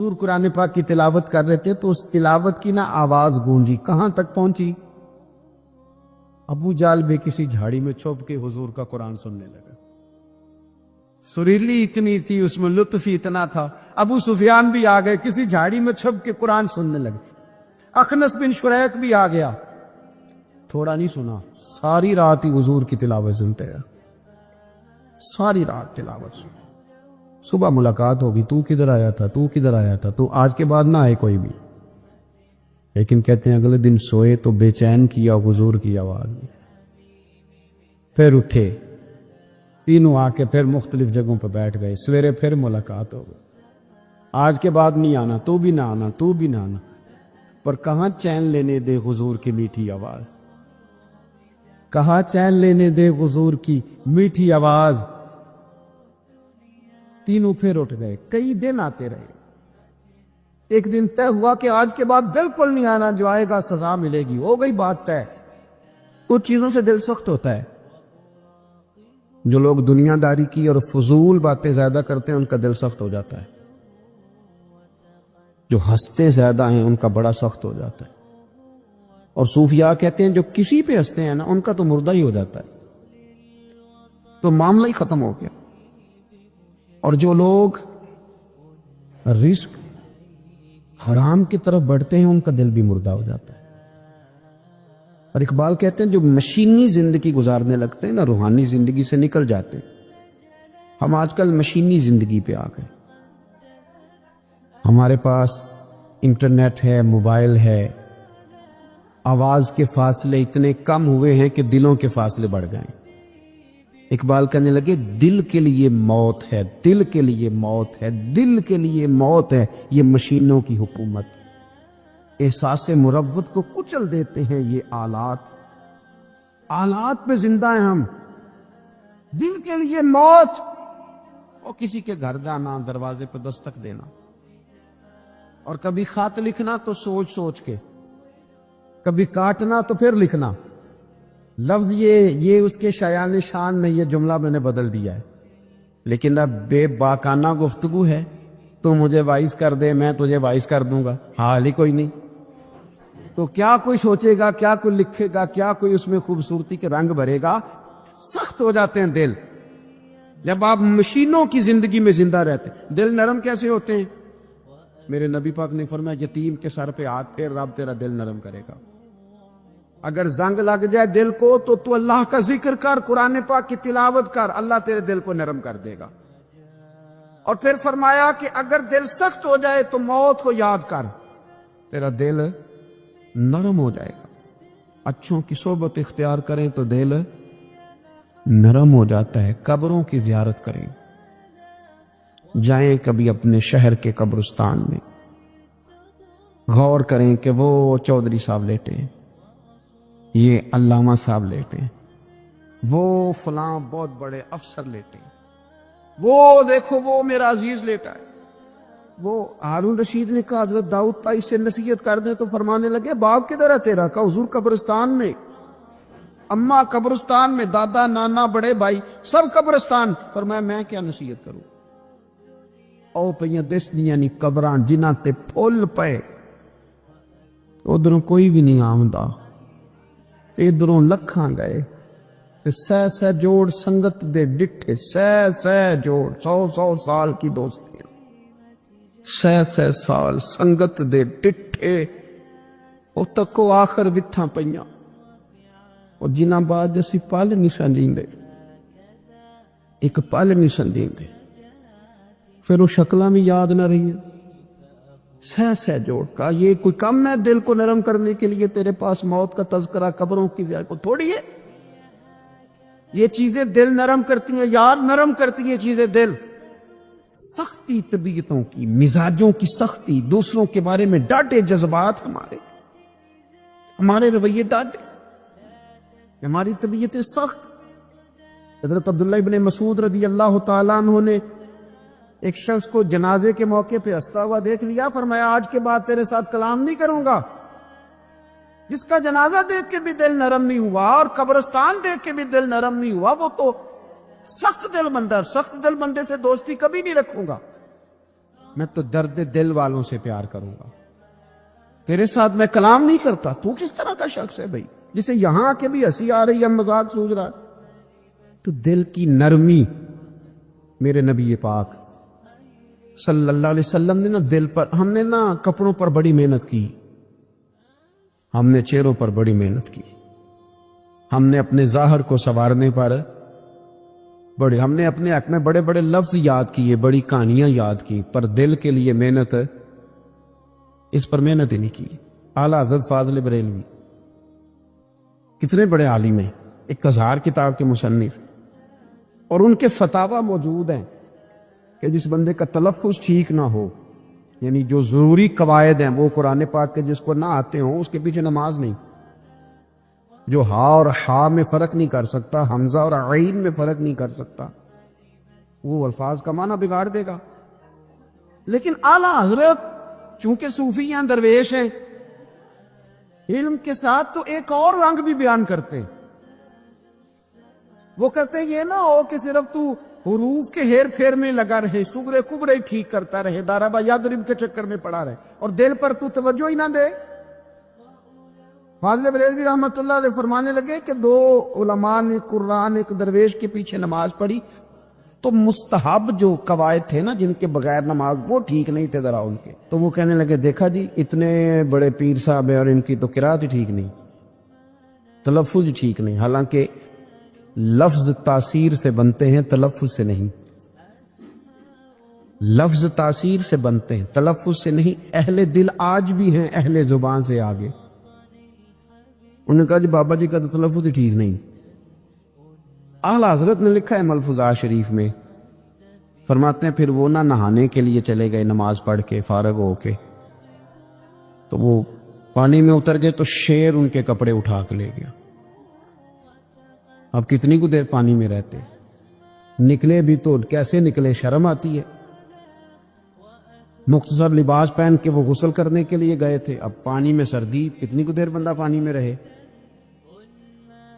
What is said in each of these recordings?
حضور قرآن پاک کی تلاوت کر رہے تھے تو اس تلاوت کی نا آواز گونجی، کہاں تک پہنچی؟ ابو جال بھی کسی جھاڑی میں چھپ کے حضور کا قرآن سننے لگا۔ سریلی اتنی تھی، اس میں لطف اتنا تھا۔ ابو سفیان بھی آ گئے، کسی جھاڑی میں چھپ کے قرآن سننے لگے۔ اخنس بن شریک بھی آ گیا، تھوڑا نہیں سنا، ساری رات ہی حضور کی تلاوت سنتے ہیں، ساری رات تلاوت سن۔ صبح ملاقات ہوگی، تو کدھر آیا تھا، تو کدھر آیا تھا، تو آج کے بعد نہ آئے کوئی بھی، لیکن کہتے ہیں اگلے دن سوئے تو بے چین کیا حضور کی آواز میں۔ پھر اٹھے تینوں، آ کے پھر مختلف جگہوں پہ بیٹھ گئے، سویرے پھر ملاقات ہو گئی۔ آج کے بعد نہیں آنا، تو بھی نہ آنا، تو بھی نہ آنا، پر کہاں چین لینے دے حضور کی میٹھی آواز، کہاں چین لینے دے حضور کی میٹھی آواز۔ تینوں پھر اٹھ گئے، کئی دن آتے رہے۔ ایک دن طے ہوا کہ آج کے بعد بالکل نہیں آنا، جو آئے گا سزا ملے گی، ہو گئی بات طے۔ کچھ چیزوں سے دل سخت ہوتا ہے، جو لوگ دنیا داری کی اور فضول باتیں زیادہ کرتے ہیں ان کا دل سخت ہو جاتا ہے، جو ہنستے زیادہ ہیں ان کا بڑا سخت ہو جاتا ہے، اور صوفیاء کہتے ہیں جو کسی پہ ہنستے ہیں نا ان کا تو مردہ ہی ہو جاتا ہے، تو معاملہ ہی ختم ہو گیا۔ اور جو لوگ رزق حرام کی طرف بڑھتے ہیں ان کا دل بھی مردہ ہو جاتا ہے۔ اور اقبال کہتے ہیں جو مشینی زندگی گزارنے لگتے ہیں نا، روحانی زندگی سے نکل جاتے ہیں۔ ہم آج کل مشینی زندگی پہ آ گئے، ہمارے پاس انٹرنیٹ ہے، موبائل ہے، آواز کے فاصلے اتنے کم ہوئے ہیں کہ دلوں کے فاصلے بڑھ گئے۔ اقبال کہنے لگے دل کے لیے موت ہے، دل کے لیے موت ہے، دل کے لیے موت ہے یہ مشینوں کی حکومت۔ احساس مروت کو کچل دیتے ہیں یہ آلات، آلات پہ زندہ ہیں ہم۔ دل کے لیے موت، اور کسی کے گھر جانا، دروازے پہ دستک دینا، اور کبھی خط لکھنا تو سوچ سوچ کے، کبھی کاٹنا تو پھر لکھنا۔ لفظ یہ اس کے شایان شان نہیں، یہ جملہ میں نے بدل دیا ہے، لیکن اب بے باکانہ گفتگو ہے، تو مجھے وائس کر دے، میں تجھے وائس کر دوں گا، حال ہی کوئی نہیں، تو کیا کوئی سوچے گا، کیا کوئی لکھے گا، کیا کوئی اس میں خوبصورتی کے رنگ بھرے گا؟ سخت ہو جاتے ہیں دل جب آپ مشینوں کی زندگی میں زندہ رہتے ہیں۔ دل نرم کیسے ہوتے ہیں؟ میرے نبی پاک نے فرمایا یتیم کے سر پہ ہاتھ پھیر، رب تیرا دل نرم کرے گا۔ اگر زنگ لگ جائے دل کو تو اللہ کا ذکر کر، قرآن پاک کی تلاوت کر، اللہ تیرے دل کو نرم کر دے گا۔ اور پھر فرمایا کہ اگر دل سخت ہو جائے تو موت کو یاد کر، تیرا دل نرم ہو جائے گا۔ اچھوں کی صحبت اختیار کریں تو دل نرم ہو جاتا ہے۔ قبروں کی زیارت کریں، جائیں کبھی اپنے شہر کے قبرستان میں، غور کریں کہ وہ چودھری صاحب لیٹے ہیں، یہ علامہ صاحب لیٹے ہیں، وہ فلاں بہت بڑے افسر لیٹے ہیں، وہ دیکھو وہ میرا عزیز لیٹا ہے۔ وہ ہارون رشید نے کہا حضرت داؤد تائی سے نصیحت کر دیں، تو فرمانے لگے باپ کدھر ہے تیرا؟ کہا حضور قبرستان میں، اماں قبرستان میں، دادا نانا بڑے بھائی سب قبرستان۔ فرمایا میں کیا نصیحت کروں؟ او پہ دس دیا نہیں قبران جنہ تے پھول پے، ادھروں کوئی بھی نہیں آمدہ، ادھروں لکھاں گئے، سہ سہ جوڑ سنگت دے ڈٹھے، سہ سہ جوڑ، 100 سال کی دوستی، سہ سہ سال سنگت دے ڈٹھے، او تکو آخر وتھاں پئیاں، اور جنہ بعد اسی پل نہیں سنجیندے، ایک پل نہیں سنجیندے، پھر وہ شکلاں بھی یاد نہ رہی ہیں۔ سہ سہ جوڑ کا یہ کوئی کم ہے دل کو نرم کرنے کے لیے؟ تیرے پاس موت کا تذکرہ، قبروں کی زیارت کو تھوڑی ہے؟ یہ چیزیں دل نرم کرتی ہیں، یاد نرم کرتی ہیں چیزیں دل۔ سختی طبیعتوں کی، مزاجوں کی سختی، دوسروں کے بارے میں ڈاٹے جذبات، ہمارے رویے ڈاٹے، ہماری طبیعتیں سخت۔ حضرت عبداللہ ابن مسعود رضی اللہ تعالیٰ عنہ نے ایک شخص کو جنازے کے موقع پہ ہنستا ہوا دیکھ لیا، فرمایا آج کے بعد تیرے ساتھ کلام نہیں کروں گا۔ جس کا جنازہ دیکھ کے بھی دل نرم نہیں ہوا اور قبرستان دیکھ کے بھی دل نرم نہیں ہوا، وہ تو سخت دل بندہ، سخت دل بندے سے دوستی کبھی نہیں رکھوں گا۔ میں تو درد دل والوں سے پیار کروں گا، تیرے ساتھ میں کلام نہیں کرتا۔ تو کس طرح کا شخص ہے بھائی جسے یہاں آ کے بھی ہنسی آ رہی ہے، مذاق سوچ رہا ہے؟ تو دل کی نرمی، میرے نبی پاک صلی اللہ علیہ وسلم نے نا دل پر، ہم نے نا کپڑوں پر بڑی محنت کی، ہم نے چہروں پر بڑی محنت کی، ہم نے اپنے ظاہر کو سنوارنے پر ہم نے اپنے حق میں بڑے بڑے لفظ یاد کیے، بڑی کہانیاں یاد کی، پر دل کے لیے محنت، اس پر محنت ہی نہیں کی۔ اعلیٰ حضرت فاضل بریلوی کتنے بڑے عالم ہیں، 1000 کتاب کے مصنف، اور ان کے فتاوی موجود ہیں کہ جس بندے کا تلفظ ٹھیک نہ ہو، یعنی جو ضروری قواعد ہیں وہ قرآن پاک کے جس کو نہ آتے ہوں، اس کے پیچھے نماز نہیں۔ جو ہا اور ہا میں فرق نہیں کر سکتا، حمزہ اور عین میں فرق نہیں کر سکتا، وہ الفاظ کا معنی بگاڑ دے گا۔ لیکن اعلیٰ حضرت چونکہ صوفی ہیں، درویش ہیں، علم کے ساتھ تو ایک اور رنگ بھی بیان کرتے ہیں۔ وہ کہتے ہیں یہ نہ ہو کہ صرف تو حروف کے ہیر پھیر میں لگا رہے، سغرے کبرے ٹھیک کرتا رہے، دارابا یادرب کے چکر میں پڑا رہے، اور دل پر تو توجہ ہی نہ دے۔ فاضل بریلوی رحمۃ اللہ علیہ فرمانے لگے کہ 2 علماء نے قرآن ایک درویش کے پیچھے نماز پڑھی، تو مستحب جو قواعد تھے نا جن کے بغیر نماز، وہ ٹھیک نہیں تھے ذرا ان کے، تو وہ کہنے لگے دیکھا جی اتنے بڑے پیر صاحب ہیں اور ان کی تو قرات ہی ٹھیک نہیں، تلفظ ہی ٹھیک نہیں۔ حالانکہ لفظ تاثیر سے بنتے ہیں، تلفظ سے نہیں۔ لفظ تاثیر سے بنتے ہیں، تلفظ سے نہیں۔ اہل دل آج بھی ہیں اہل زبان سے آگے۔ انہوں نے کہا جی بابا جی کا تو تلفظ ہی ٹھیک نہیں۔ اعلیٰ حضرت نے لکھا ہے ملفوظات شریف میں، فرماتے ہیں پھر وہ نہ نہانے کے لیے چلے گئے نماز پڑھ کے فارغ ہو کے، تو وہ پانی میں اتر گئے تو شیر ان کے کپڑے اٹھا کے لے گیا۔ اب کتنی کو دیر پانی میں رہتے، نکلے بھی تو کیسے نکلے، شرم آتی ہے۔ مختصر لباس پہن کے وہ غسل کرنے کے لیے گئے تھے، اب پانی میں سردی، کتنی کو دیر بندہ پانی میں رہے۔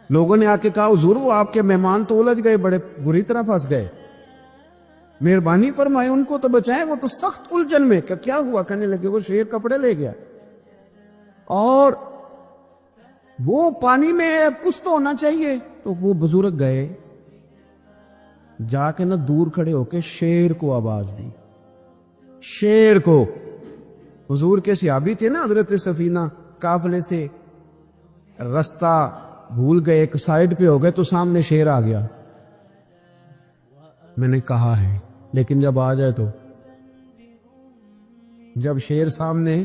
لوگوں نے آ کے کہا حضور وہ آپ کے مہمان تو الجھ گئے، بڑے بری طرح پھنس گئے، مہربانی فرمائے ان کو تو بچائیں، وہ تو سخت الجھن میں۔ کیا ہوا؟ کہنے لگے وہ شیر کپڑے لے گیا، اور وہ پانی میں کچھ تو ہونا چاہیے۔ تو وہ بزرگ گئے، جا کے نہ دور کھڑے ہو کے شیر کو آواز دی، شیر کو۔ حضور کے صحابی تھے نا حضرت سفینہ، قافلے سے رستہ بھول گئے، ایک سائیڈ پہ ہو گئے تو سامنے شیر آ گیا۔ میں نے کہا ہے لیکن جب آ جائے تو، جب شیر سامنے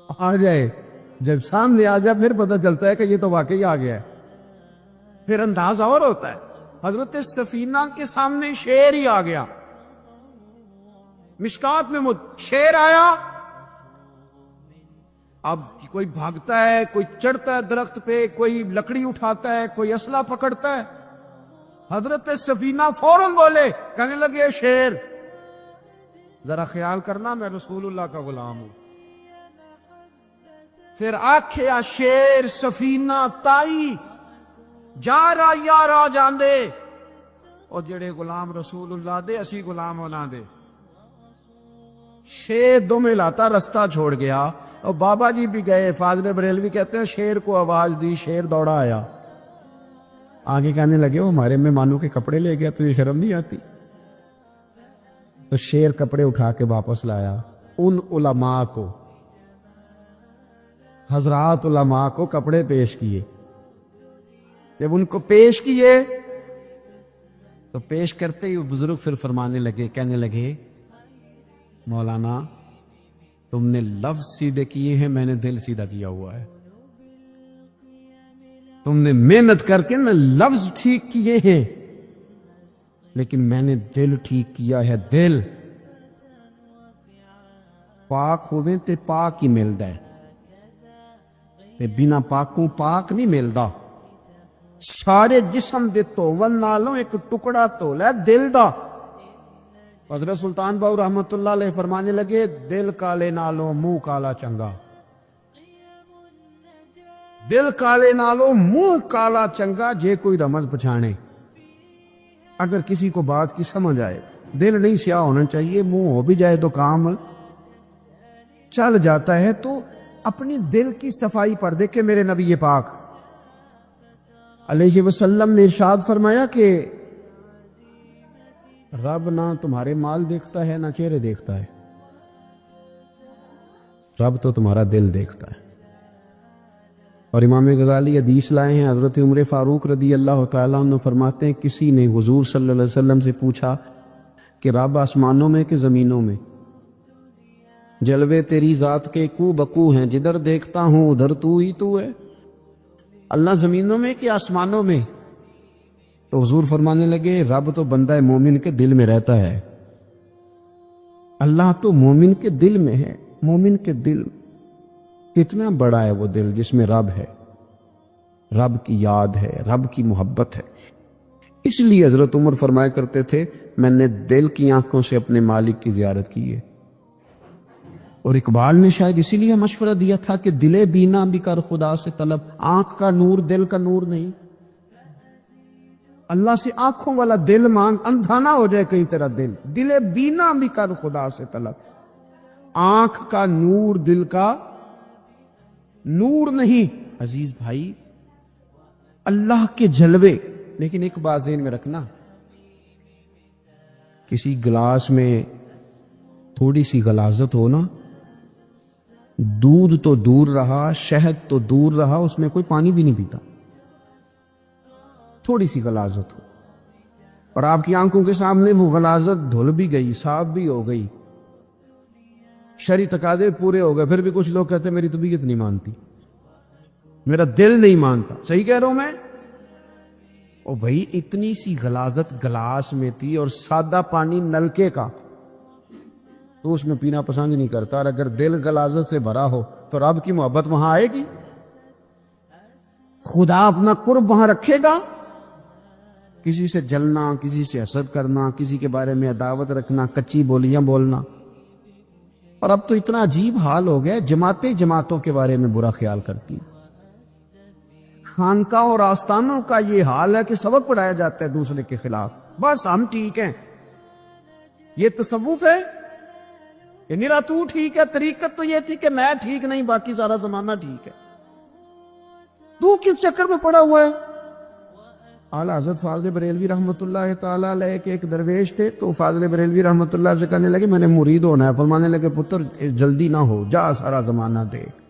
آ جائے، جب سامنے آ جائے پھر پتہ چلتا ہے کہ یہ تو واقعی آ گیا ہے، پھر انداز اور ہوتا ہے۔ حضرت سفینہ کے سامنے شیر ہی آ گیا، مشکات میں شیر آیا۔ اب کوئی بھاگتا ہے، کوئی چڑھتا ہے درخت پہ، کوئی لکڑی اٹھاتا ہے، کوئی اسلحہ پکڑتا ہے۔ حضرت سفینہ فوراً بولے، کہنے لگے شیر، ذرا خیال کرنا میں رسول اللہ کا غلام ہوں۔ پھر آکھیا شیر سفینہ تائی جا رہا یا راہ جان دے، اور جڑے غلام رسول اللہ دے اسی غلام ہونا دے۔ شیر دم لاتا رستہ چھوڑ گیا، اور بابا جی بھی گئے۔ فاضل بریلوی کہتے ہیں شیر کو آواز دی، شیر دوڑا آیا، آگے کہنے لگے وہ ہمارے مہمانوں کے کپڑے لے گیا، تجھے شرم نہیں آتی؟ تو شیر کپڑے اٹھا کے واپس لایا۔ ان علماء کو، حضرات علماء کو کپڑے پیش کیے۔ جب ان کو پیش کیے تو پیش کرتے ہی وہ بزرگ پھر فرمانے لگے، کہنے لگے مولانا تم نے لفظ سیدھے کیے ہیں، میں نے دل سیدھا کیا ہوا ہے۔ تم نے محنت کر کے نا لفظ ٹھیک کیے ہیں، لیکن میں نے دل ٹھیک کیا ہے۔ دل پاک ہوئے تے پاک ہی ملتا ہے، تے بنا پاکوں پاک نہیں ملتا۔ سارے جسم دے توون نالوں ایک ٹکڑا تولا دل دا۔ حضرت سلطان باؤ رحمت اللہ علیہ فرمانے لگے، دل کالے نالوں منہ کالا چنگا، دل کالے نالوں منہ کالا چنگا، جے کوئی رمز پچھانے۔ اگر کسی کو بات کی سمجھ آئے دل نہیں سیاہ ہونا چاہیے، منہ ہو بھی جائے تو کام چل جاتا ہے۔ تو اپنی دل کی صفائی پر دیکھے میرے نبی پاک علیہ وسلم نے ارشاد فرمایا کہ رب نہ تمہارے مال دیکھتا ہے نہ چہرے دیکھتا ہے، رب تو تمہارا دل دیکھتا ہے۔ اور امام غزالی حدیث لائے ہیں، حضرت عمر فاروق رضی اللہ تعالیٰ عنہ فرماتے ہیں کسی نے حضور صلی اللہ علیہ وسلم سے پوچھا کہ رب آسمانوں میں کہ زمینوں میں؟ جلوے تیری ذات کے کو بکو ہیں، جدھر دیکھتا ہوں ادھر تو ہی تو ہے۔ اللہ زمینوں میں کہ آسمانوں میں؟ تو حضور فرمانے لگے رب تو بندہ مومن کے دل میں رہتا ہے، اللہ تو مومن کے دل میں ہے۔ مومن کے دل کتنا بڑا ہے وہ دل جس میں رب ہے، رب کی یاد ہے، رب کی محبت ہے۔ اس لیے حضرت عمر فرمایا کرتے تھے میں نے دل کی آنکھوں سے اپنے مالک کی زیارت کی ہے۔ اور اقبال نے شاید اسی لیے مشورہ دیا تھا کہ دل بینا بھی کر خدا سے طلب، آنکھ کا نور دل کا نور نہیں، اللہ سے آنکھوں والا دل مانگ، اندھا نہ ہو جائے کہیں تیرا دل۔ دل بینا بھی کر خدا سے طلب، آنکھ کا نور دل کا نور نہیں۔ عزیز بھائی اللہ کے جلوے، لیکن ایک بات ذہن میں رکھنا، کسی گلاس میں تھوڑی سی غلاظت ہو نا، دودھ تو دور رہا، شہد تو دور رہا، اس میں کوئی پانی بھی نہیں پیتا، تھوڑی سی غلاظت ہو، اور آپ کی آنکھوں کے سامنے وہ غلاظت دھل بھی گئی، صاف بھی ہو گئی، شرعی تقاضے پورے ہو گئے، پھر بھی کچھ لوگ کہتے ہیں میری طبیعت نہیں مانتی، میرا دل نہیں مانتا۔ صحیح کہہ رہا ہوں میں؟ او بھائی اتنی سی غلاظت گلاس میں تھی اور سادہ پانی نلکے کا، تو اس میں پینا پسند نہیں کرتا، اور اگر دل غلاظت سے بھرا ہو تو رب کی محبت وہاں آئے گی؟ خدا اپنا قرب وہاں رکھے گا؟ کسی سے جلنا، کسی سے حسد کرنا، کسی کے بارے میں عداوت رکھنا، کچی بولیاں بولنا۔ اور اب تو اتنا عجیب حال ہو گیا، جماعتوں کے بارے میں برا خیال کرتی ہیں۔ خانقاہ اور آستانوں کا یہ حال ہے کہ سبق پڑھایا جاتا ہے دوسرے کے خلاف، بس ہم ٹھیک ہیں۔ یہ تصوف ہے کہ نیرا تو ٹھیک ہے؟ طریقت تو یہ تھی کہ میں ٹھیک نہیں، باقی سارا زمانہ ٹھیک ہے۔ تو کس چکر میں پڑا ہوا ہے؟ اعلیٰ حضرت فاضل بریلوی رحمۃ اللہ تعالیٰ علیہ کے ایک درویش تھے، تو فاضل بریلوی رحمۃ اللہ سے کہنے لگے میں نے مرید ہونا ہے۔ فرمانے لگے پتر جلدی نہ ہو، جا سارا زمانہ دیکھ،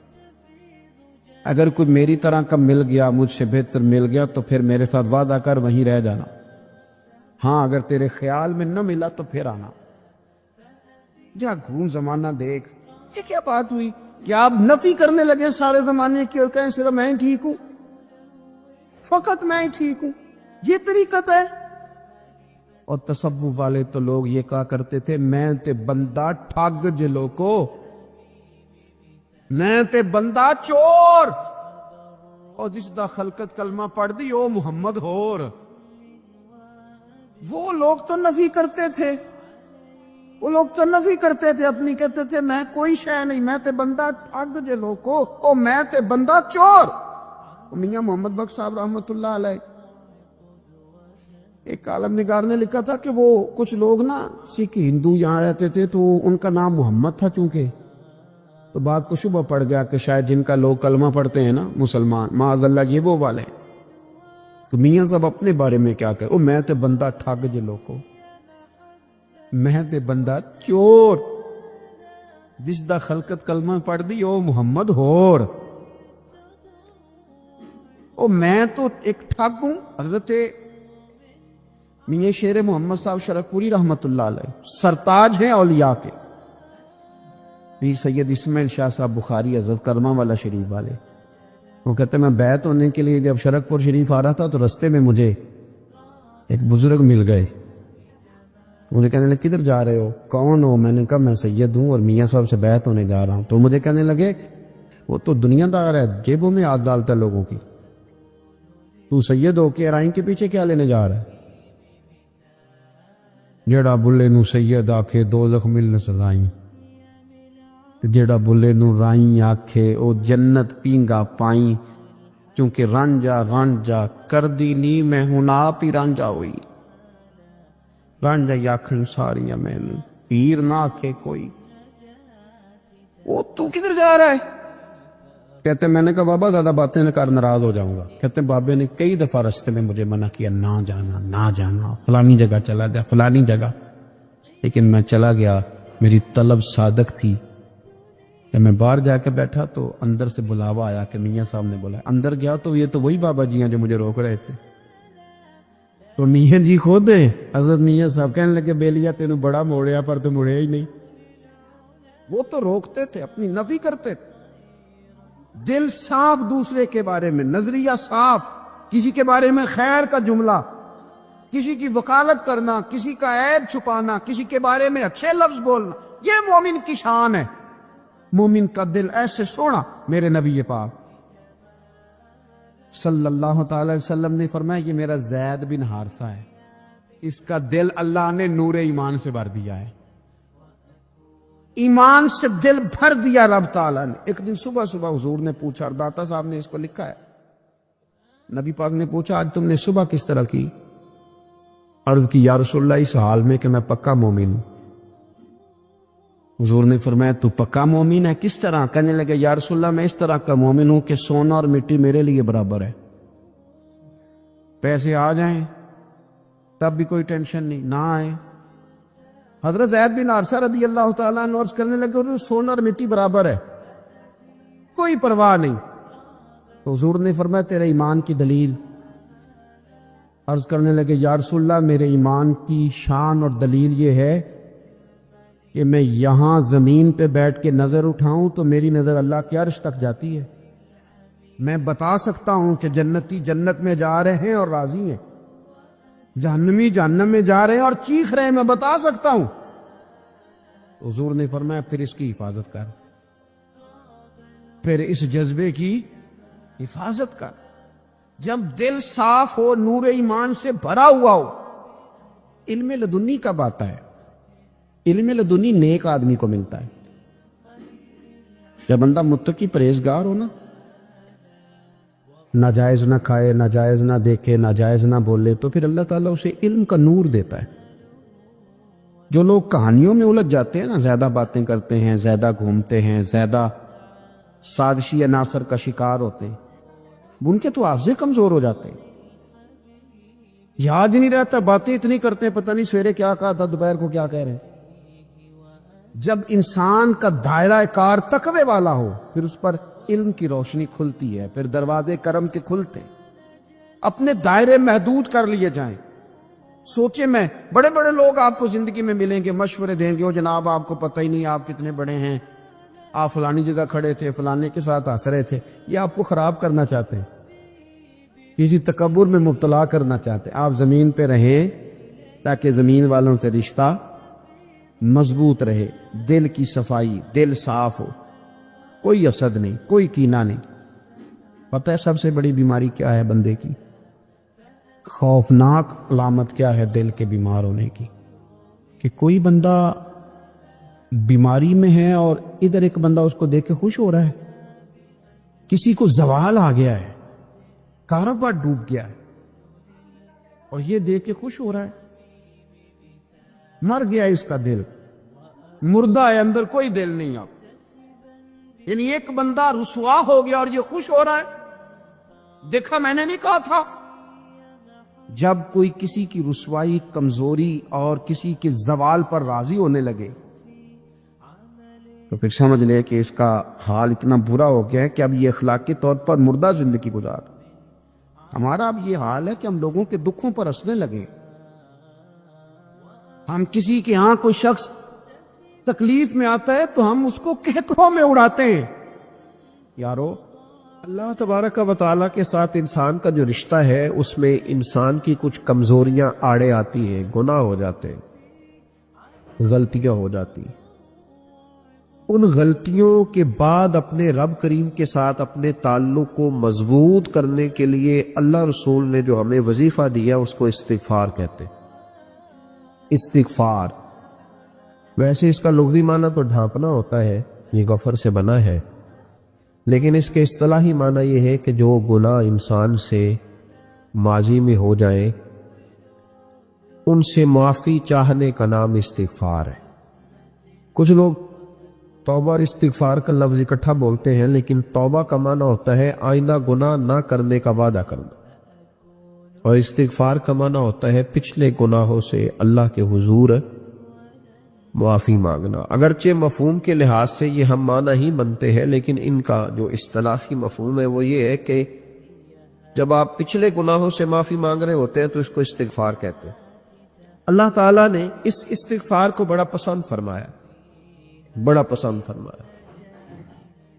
اگر کوئی میری طرح کا مل گیا، مجھ سے بہتر مل گیا تو پھر میرے ساتھ وعدہ کر وہیں رہ جانا، ہاں اگر تیرے خیال میں نہ ملا تو پھر آنا، جا گھوم زمانہ دیکھ۔ یہ کیا بات ہوئی؟ کیا آپ نفی کرنے لگے سارے زمانے کی اور کہیں صرف میں ہی ٹھیک ہوں، فقط میں ہی ٹھیک ہوں؟ یہ طریقت ہے؟ اور تصوف والے تو لوگ یہ کہا کرتے تھے میں تے بندہ ٹھگ جلو کو، میں تے بندہ چور، اور جس دا خلقت کلمہ پڑھ دی او محمد ہور۔ وہ لوگ تو نفی کرتے تھے، وہ لوگ تو نفی کرتے تھے اپنی، کہتے تھے میں کوئی شے نہیں، میں تے بندہ ٹھگ جلو کو، او میں تے بندہ چور۔ میاں محمد بخش صاحب رحمۃ اللہ علیہ، ایک عالم نگار نے لکھا تھا کہ وہ کچھ لوگ نا سکھ ہندو یہاں رہتے تھے، تو ان کا نام محمد تھا چونکہ، تو بات کو شبہ پڑ گیا کہ شاید جن کا لوگ کلمہ پڑھتے ہیں نا مسلمان، معاذ اللہ یہ وہ والے ہیں۔ تو میاں صاحب اپنے بارے میں کیا کہ میں تے بندہ ٹھگ جلو کو، میں تے بندہ چور، جس دا خلقت کلمہ پڑھ دی او محمد ہور، او میں تو ایک ٹھگ ہوں۔ حضرت میاں شیر محمد صاحب شرک پوری رحمت اللہ علیہ سرتاج ہیں اولیاء کے، پیر سید اسماعیل شاہ صاحب بخاری حضرت کرما والا شریف والے، وہ کہتے ہیں میں بیعت ہونے کے لیے جب شرک پور شریف آ رہا تھا تو رستے میں مجھے ایک بزرگ مل گئے، تو مجھے کہنے لگے کدھر جا رہے ہو؟ کون ہو؟ میں نے کہا میں سید ہوں اور میاں صاحب سے بیعت ہونے جا رہا ہوں۔ تو مجھے کہنے لگے وہ تو دنیا دار ہے، جیبوں میں ہاتھ ڈالتا ہے لوگوں کی، تو سید ہو کے ارائیں کے پیچھے کیا لینے جا رہا ہے؟ جیڑا بلے نو سید آکھے دوزخ مل نہ سزائیں، جیڑا بلے نو رائیں آکھے او جنت پینگا پائیں، کیونکہ رانجا رانجا کر دی نی میں ہوں آپ ہی رانجا ہوئی۔ بن جائی آخر ساریاں مینوں پیر نہ آکھے کوئی، وہ تو کدھر جا رہا ہے؟ کہتے میں نے کہا بابا زیادہ باتیں نہ کر، ناراض ہو جاؤں گا۔ کہتے بابے نے کئی دفعہ راستے میں مجھے منع کیا، نہ جانا نہ جانا، فلانی جگہ چلا جا فلانی جگہ، لیکن میں چلا گیا۔ میری طلب صادق تھی کہ میں باہر جا کے بیٹھا تو اندر سے بلاوا آیا کہ میاں صاحب نے بولا۔ اندر گیا تو یہ تو وہی بابا جی ہیں جو مجھے روک رہے تھے۔ تو میاں جی خود ہیں، حضرت میاں صاحب کہنے لگے بیلیا تینوں بڑا موڑیا پر تو مڑیا ہی نہیں۔ وہ تو روکتے تھے، اپنی نفی کرتے تھے۔ دل صاف دوسرے کے بارے میں، نظریہ صاف، کسی کے بارے میں خیر کا جملہ، کسی کی وکالت کرنا، کسی کا عیب چھپانا، کسی کے بارے میں اچھے لفظ بولنا، یہ مومن کی شان ہے۔ مومن کا دل ایسے سونا، میرے نبی پاک صلی اللہ تعالی علیہ وسلم نے فرمایا یہ میرا زید بن حارثہ ہے، اس کا دل اللہ نے نور ایمان سے بھر دیا ہے، ایمان سے دل بھر دیا رب تعالیٰ نے۔ ایک دن صبح صبح حضور نے پوچھا، اور داتا صاحب نے اس کو لکھا ہے، نبی پاک نے پوچھا آج تم نے صبح کس طرح کی؟ عرض کی یا رسول اللہ اس حال میں کہ میں پکا مومن ہوں۔ حضور نے فرمایا تو پکا مومن ہے، کس طرح؟ کہنے لگے یا رسول اللہ میں اس طرح کا مومن ہوں کہ سونا اور مٹی میرے لیے برابر ہے، پیسے آ جائیں تب بھی کوئی ٹینشن نہیں، نہ آئے۔ حضرت زید بن حارثہ رضی اللہ تعالیٰ عنہ عرض کرنے لگے سونا اور مٹی برابر ہے، کوئی پرواہ نہیں۔ تو حضور نے فرمایا تیرے ایمان کی دلیل؟ عرض کرنے لگے یا رسول اللہ میرے ایمان کی شان اور دلیل یہ ہے کہ میں یہاں زمین پہ بیٹھ کے نظر اٹھاؤں تو میری نظر اللہ کے عرش تک جاتی ہے، میں بتا سکتا ہوں کہ جنتی جنت میں جا رہے ہیں اور راضی ہیں، جہنمی جہنم میں جا رہے ہیں اور چیخ رہے ہیں، میں بتا سکتا ہوں۔ حضور نے فرمایا پھر اس کی حفاظت کر، پھر اس جذبے کی حفاظت کر۔ جب دل صاف ہو، نور ایمان سے بھرا ہوا ہو، علم لدنی کب آتا ہے؟ علم لدنی نیک آدمی کو ملتا ہے، جب بندہ متقی پرہیزگار ہو نا، ناجائز نہ کھائے، ناجائز نہ دیکھے، ناجائز نہ بولے، تو پھر اللہ تعالیٰ اسے علم کا نور دیتا ہے۔ جو لوگ کہانیوں میں الجھ جاتے ہیں نا، زیادہ باتیں کرتے ہیں، زیادہ گھومتے ہیں، زیادہ سازشی عناصر کا شکار ہوتے ہیں، ان کے تو حافظے کمزور ہو جاتے ہیں، یاد ہی نہیں رہتا، باتیں اتنی کرتے ہیں پتہ نہیں سویرے کیا کہا تھا، دوپہر کو کیا کہہ رہے ہیں۔ جب انسان کا دائرہ کار تقوی والا ہو پھر اس پر علم کی روشنی کھلتی ہے، پھر دروازے کرم کے کھلتے ہیں، اپنے دائرے محدود کر لیے جائیں۔ سوچیں میں بڑے بڑے لوگ آپ کو زندگی میں ملیں گے، مشورے دیں گے، وہ جناب آپ کو پتہ ہی نہیں آپ کتنے بڑے ہیں، آپ فلانی جگہ کھڑے تھے، فلانے کے ساتھ ہنس رہے تھے، یہ آپ کو خراب کرنا چاہتے ہیں، کسی تکبر میں مبتلا کرنا چاہتے ہیں۔ آپ زمین پہ رہیں تاکہ زمین والوں سے رشتہ مضبوط رہے، دل کی صفائی، دل صاف ہو، کوئی حسد نہیں، کوئی کینہ نہیں۔ پتہ ہے سب سے بڑی بیماری کیا ہے بندے کی؟ خوفناک علامت کیا ہے دل کے بیمار ہونے کی؟ کہ کوئی بندہ بیماری میں ہے اور ادھر ایک بندہ اس کو دیکھ کے خوش ہو رہا ہے، کسی کو زوال آ گیا ہے، کاروبار ڈوب گیا ہے اور یہ دیکھ کے خوش ہو رہا ہے، مر گیا اس کا دل، مردہ ہے، اندر کوئی دل نہیں۔ آپ یعنی ایک بندہ رسوا ہو گیا اور یہ خوش ہو رہا ہے، دیکھا میں نے نہیں کہا تھا۔ جب کوئی کسی کی رسوائی، کمزوری اور کسی کے زوال پر راضی ہونے لگے تو پھر سمجھ لے کہ اس کا حال اتنا برا ہو گیا ہے کہ اب یہ اخلاقی طور پر مردہ زندگی گزار۔ ہمارا اب یہ حال ہے کہ ہم لوگوں کے دکھوں پر ہنسنے لگے، ہم کسی کے ہاں کوئی شخص تکلیف میں آتا ہے تو ہم اس کو کہکڑوں میں اڑاتے ہیں۔ یارو اللہ تبارک و تعالیٰ کے ساتھ انسان کا جو رشتہ ہے اس میں انسان کی کچھ کمزوریاں آڑے آتی ہیں، گناہ ہو جاتے ہیں، غلطیاں ہو جاتی ہیں۔ ان غلطیوں کے بعد اپنے رب کریم کے ساتھ اپنے تعلق کو مضبوط کرنے کے لیے اللہ رسول نے جو ہمیں وظیفہ دیا اس کو استغفار کہتے ہیں۔ استغفار ویسے اس کا لغوی معنی تو ڈھانپنا ہوتا ہے، یہ غفر سے بنا ہے، لیکن اس کے اصطلاحی معنی یہ ہے کہ جو گناہ انسان سے ماضی میں ہو جائیں ان سے معافی چاہنے کا نام استغفار ہے۔ کچھ لوگ توبہ اور استغفار کا لفظ اکٹھا بولتے ہیں، لیکن توبہ کا معنی ہوتا ہے آئندہ گناہ نہ کرنے کا وعدہ کرنا، اور استغفار کا معنی ہوتا ہے پچھلے گناہوں سے اللہ کے حضور معافی مانگنا۔ اگرچہ مفہوم کے لحاظ سے یہ ہم معنی ہی بنتے ہیں، لیکن ان کا جو اصطلاحی مفہوم ہے وہ یہ ہے کہ جب آپ پچھلے گناہوں سے معافی مانگ رہے ہوتے ہیں تو اس کو استغفار کہتے ہیں۔ اللہ تعالیٰ نے اس استغفار کو بڑا پسند فرمایا، بڑا پسند فرمایا،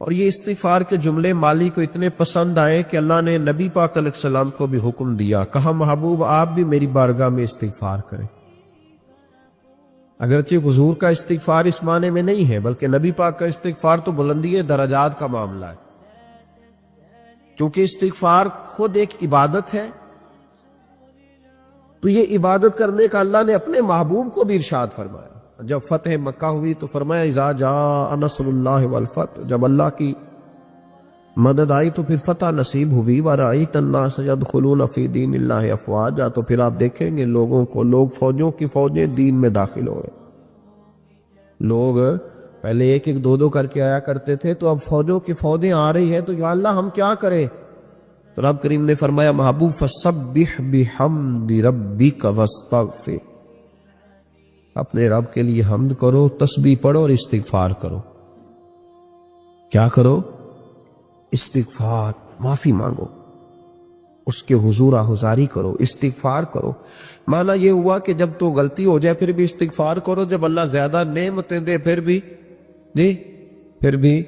اور یہ استغفار کے جملے مالی کو اتنے پسند آئے کہ اللہ نے نبی پاک علیہ السلام کو بھی حکم دیا، کہا محبوب آپ بھی میری بارگاہ میں استغفار کریں۔ اگرچہ حضور کا استغفار اس معنی میں نہیں ہے، بلکہ نبی پاک کا استغفار تو بلندی درجات کا معاملہ ہے، کیونکہ استغفار خود ایک عبادت ہے۔ تو یہ عبادت کرنے کا اللہ نے اپنے محبوب کو بھی ارشاد فرمایا۔ جب فتح مکہ ہوئی تو فرمایا اذا جاء نصر اللہ والفتح، جب اللہ کی مدد آئی تو پھر فتح نصیب ہوئی۔ وَرَأَيْتَ النَّاسَ يَدْخُلُونَ فِي دِينِ اللَّهِ أَفْوَاجًا، تو پھر آپ دیکھیں گے لوگوں کو، لوگ فوجوں کی فوجیں دین میں داخل ہو رہے۔ لوگ پہلے ایک ایک دو دو کر کے آیا کرتے تھے، تو اب فوجوں کی فوجیں آ رہی ہیں، تو یا اللہ ہم کیا کریں؟ تو رب کریم نے فرمایا محبوب فَسَبِّحْ بِحَمْدِ رَبِّكَ وَاسْتَغْفِرْ، اپنے رب کے لیے حمد کرو، تسبیح پڑھو اور استغفار کرو۔ کیا کرو؟ استغفار، معافی مانگو، اس کے حضور آہذاری کرو، استغفار کرو۔ معنی یہ ہوا کہ جب تو غلطی ہو جائے پھر بھی استغفار کرو، جب اللہ زیادہ نعمتیں دے پھر بھی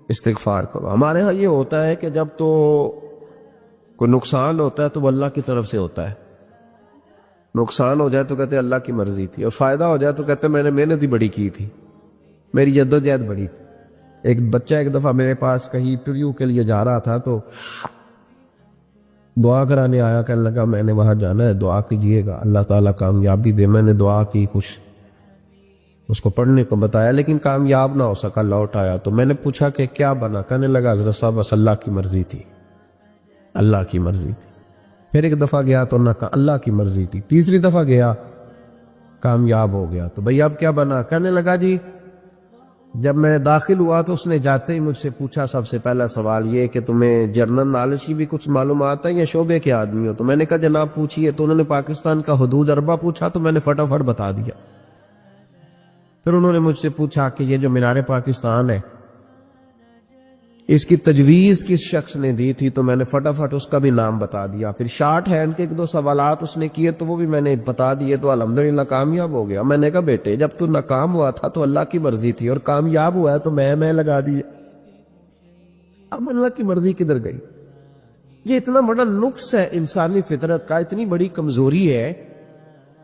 استغفار کرو۔ ہمارے ہاں یہ ہوتا ہے کہ جب تو کوئی نقصان ہوتا ہے تو وہ اللہ کی طرف سے ہوتا ہے، نقصان ہو جائے تو کہتے ہیں اللہ کی مرضی تھی، اور فائدہ ہو جائے تو کہتے ہیں میں نے محنت ہی بڑی کی تھی، میری جدوجہد بڑی تھی۔ ایک بچہ ایک دفعہ میرے پاس کہیں انٹرویو کے لیے جا رہا تھا، تو دعا کرانے آیا، کہنے لگا میں نے وہاں جانا ہے، دعا کیجیے گا اللہ تعالیٰ کامیابی دے۔ میں نے دعا کی، خوش اس کو پڑھنے کو بتایا، لیکن کامیاب نہ ہو سکا، لوٹ آیا۔ تو میں نے پوچھا کہ کیا بنا؟ کہنے لگا حضرت صاحب بس اللہ کی مرضی تھی، اللہ کی مرضی تھی۔ پھر ایک دفعہ گیا تو نہ کہا اللہ کی مرضی تھی، تیسری دفعہ گیا کامیاب ہو گیا۔ تو بھئی اب کیا بنا؟ کہنے لگا جی جب میں داخل ہوا تو اس نے جاتے ہی مجھ سے پوچھا سب سے پہلا سوال یہ کہ تمہیں جنرل نالج کی بھی کچھ معلومات ہے یا شعبے کے آدمی ہو؟ تو میں نے کہا جناب پوچھیے۔ تو انہوں نے پاکستان کا حدود اربع پوچھا تو میں نے فٹافٹ بتا دیا۔ پھر انہوں نے مجھ سے پوچھا کہ یہ جو مینار پاکستان ہے اس کی تجویز کس شخص نے دی تھی؟ تو میں نے فٹافٹ اس کا بھی نام بتا دیا۔ پھر شارٹ ہینڈ کے ایک دو سوالات اس نے کیے تو وہ بھی میں نے بتا دیے، تو الحمدللہ کامیاب ہو گیا۔ میں نے کہا بیٹے جب تو ناکام ہوا تھا تو اللہ کی مرضی تھی، اور کامیاب ہوا ہے تو میں لگا دیے، اب اللہ کی مرضی کدھر گئی؟ یہ اتنا بڑا نقص ہے انسانی فطرت کا، اتنی بڑی کمزوری ہے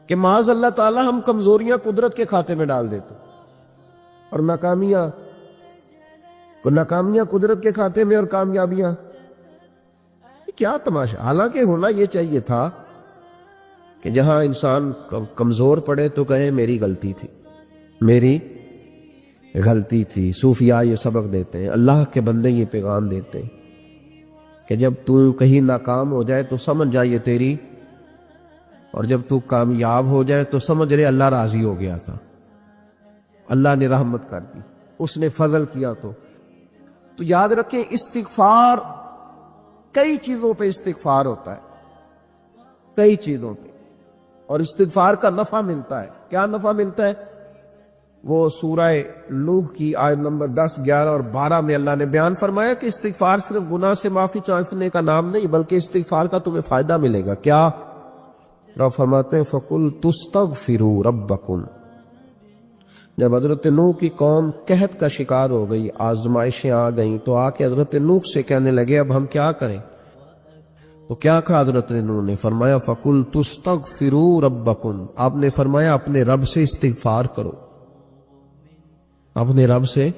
کہ معاذ اللہ تعالی ہم کمزوریاں قدرت کے کھاتے میں ڈال دیتے، اور ناکامیاں قدرت کے کھاتے میں، اور کامیابیاں کیا تماشا۔ حالانکہ ہونا یہ چاہیے تھا کہ جہاں انسان کمزور پڑے تو کہے میری غلطی تھی، میری غلطی تھی۔ صوفیاء یہ سبق دیتے ہیں، اللہ کے بندے یہ پیغام دیتے ہیں کہ جب تو کہیں ناکام ہو جائے تو سمجھ جائے تیری، اور جب تو کامیاب ہو جائے تو سمجھ رہے اللہ راضی ہو گیا تھا، اللہ نے رحمت کر دی، اس نے فضل کیا۔ تو یاد رکھیں استغفار، کئی چیزوں پہ استغفار ہوتا ہے، کئی چیزوں پہ، اور استغفار کا نفع ملتا ہے۔ کیا نفع ملتا ہے؟ وہ سورہ نوح کی آیت نمبر 10، 11 اور 12 میں اللہ نے بیان فرمایا کہ استغفار صرف گناہ سے معافی چاہنے کا نام نہیں، بلکہ استغفار کا تمہیں فائدہ ملے گا۔ کیا؟ رب فرماتے ہیں فَقُلْ تُسْتَغْفِرُوا رَبَّكُمْ، جب حضرت نوح کی قوم قحط کا شکار ہو گئی، آزمائشیں آ گئیں، تو آ کے حضرت نوح سے کہنے لگے اب ہم کیا کریں؟ تو کیا کہا حضرت نوح نے؟ فرمایا فَقُلْ تُسْتَغْفِرُوا رَبَّكُمْ، آپ نے فرمایا اپنے رب سے استغفار کرو، اپنے رب سے۔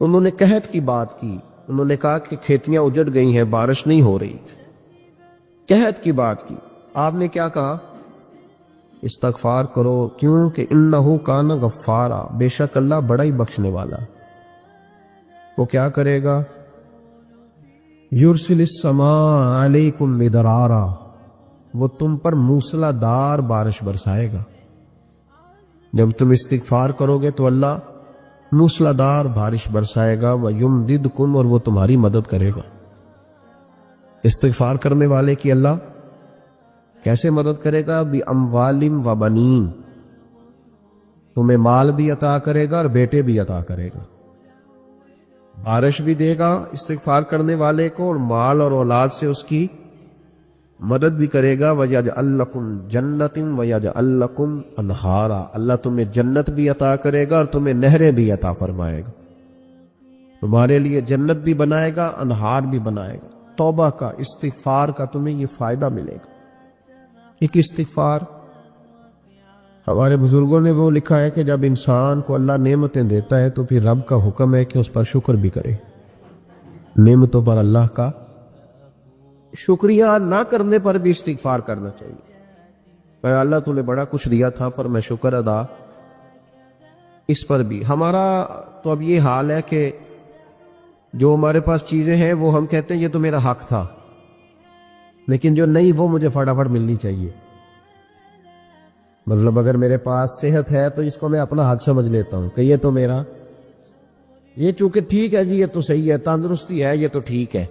انہوں نے قحط کی بات کی، انہوں نے کہا کہ کھیتیاں اجڑ گئی ہیں، بارش نہیں ہو رہی، قحط کی بات کی۔ آپ نے کیا کہا؟ استغفار کرو، کیوں کہ انہو کان غفارا، بے شک اللہ بڑا ہی بخشنے والا۔ وہ کیا کرے گا؟ یرسل السماء علیکم مدرارا، وہ تم پر موسلا دار بارش برسائے گا. جب تم استغفار کرو گے تو اللہ موسلا دار بارش برسائے گا. وَيُمْدِدْكُمْ، اور وہ تمہاری مدد کرے گا. استغفار کرنے والے کی اللہ کیسے مدد کرے گا؟ بِأَمْوَالٍ وَبَنِينَ، تمہیں مال بھی عطا کرے گا اور بیٹے بھی عطا کرے گا. بارش بھی دے گا استغفار کرنے والے کو، اور مال اور اولاد سے اس کی مدد بھی کرے گا. وَيَجْعَلْ لَكُمْ جَنَّةٍ وَيَجْعَلْ لَكُمْ أَنْهَارًا، اللہ تمہیں جنت بھی عطا کرے گا اور تمہیں نہریں بھی عطا فرمائے گا. تمہارے لیے جنت بھی بنائے گا، انہار بھی بنائے گا. توبہ کا، استغفار کا تمہیں یہ فائدہ ملے گا. ایک استغفار، ہمارے بزرگوں نے وہ لکھا ہے کہ جب انسان کو اللہ نعمتیں دیتا ہے تو پھر رب کا حکم ہے کہ اس پر شکر بھی کرے. نعمتوں پر اللہ کا شکریہ نہ کرنے پر بھی استغفار کرنا چاہیے. کہ اللہ تو نے بڑا کچھ دیا تھا پر میں شکر ادا اس پر بھی. ہمارا تو اب یہ حال ہے کہ جو ہمارے پاس چیزیں ہیں وہ ہم کہتے ہیں یہ تو میرا حق تھا، لیکن جو نہیں وہ مجھے فٹافٹ ملنی چاہیے. مطلب اگر میرے پاس صحت ہے تو اس کو میں اپنا حق سمجھ لیتا ہوں کہ یہ تو میرا، یہ چونکہ ٹھیک ہے جی، یہ تو صحیح ہے، تندرستی ہے، یہ تو ٹھیک ہے،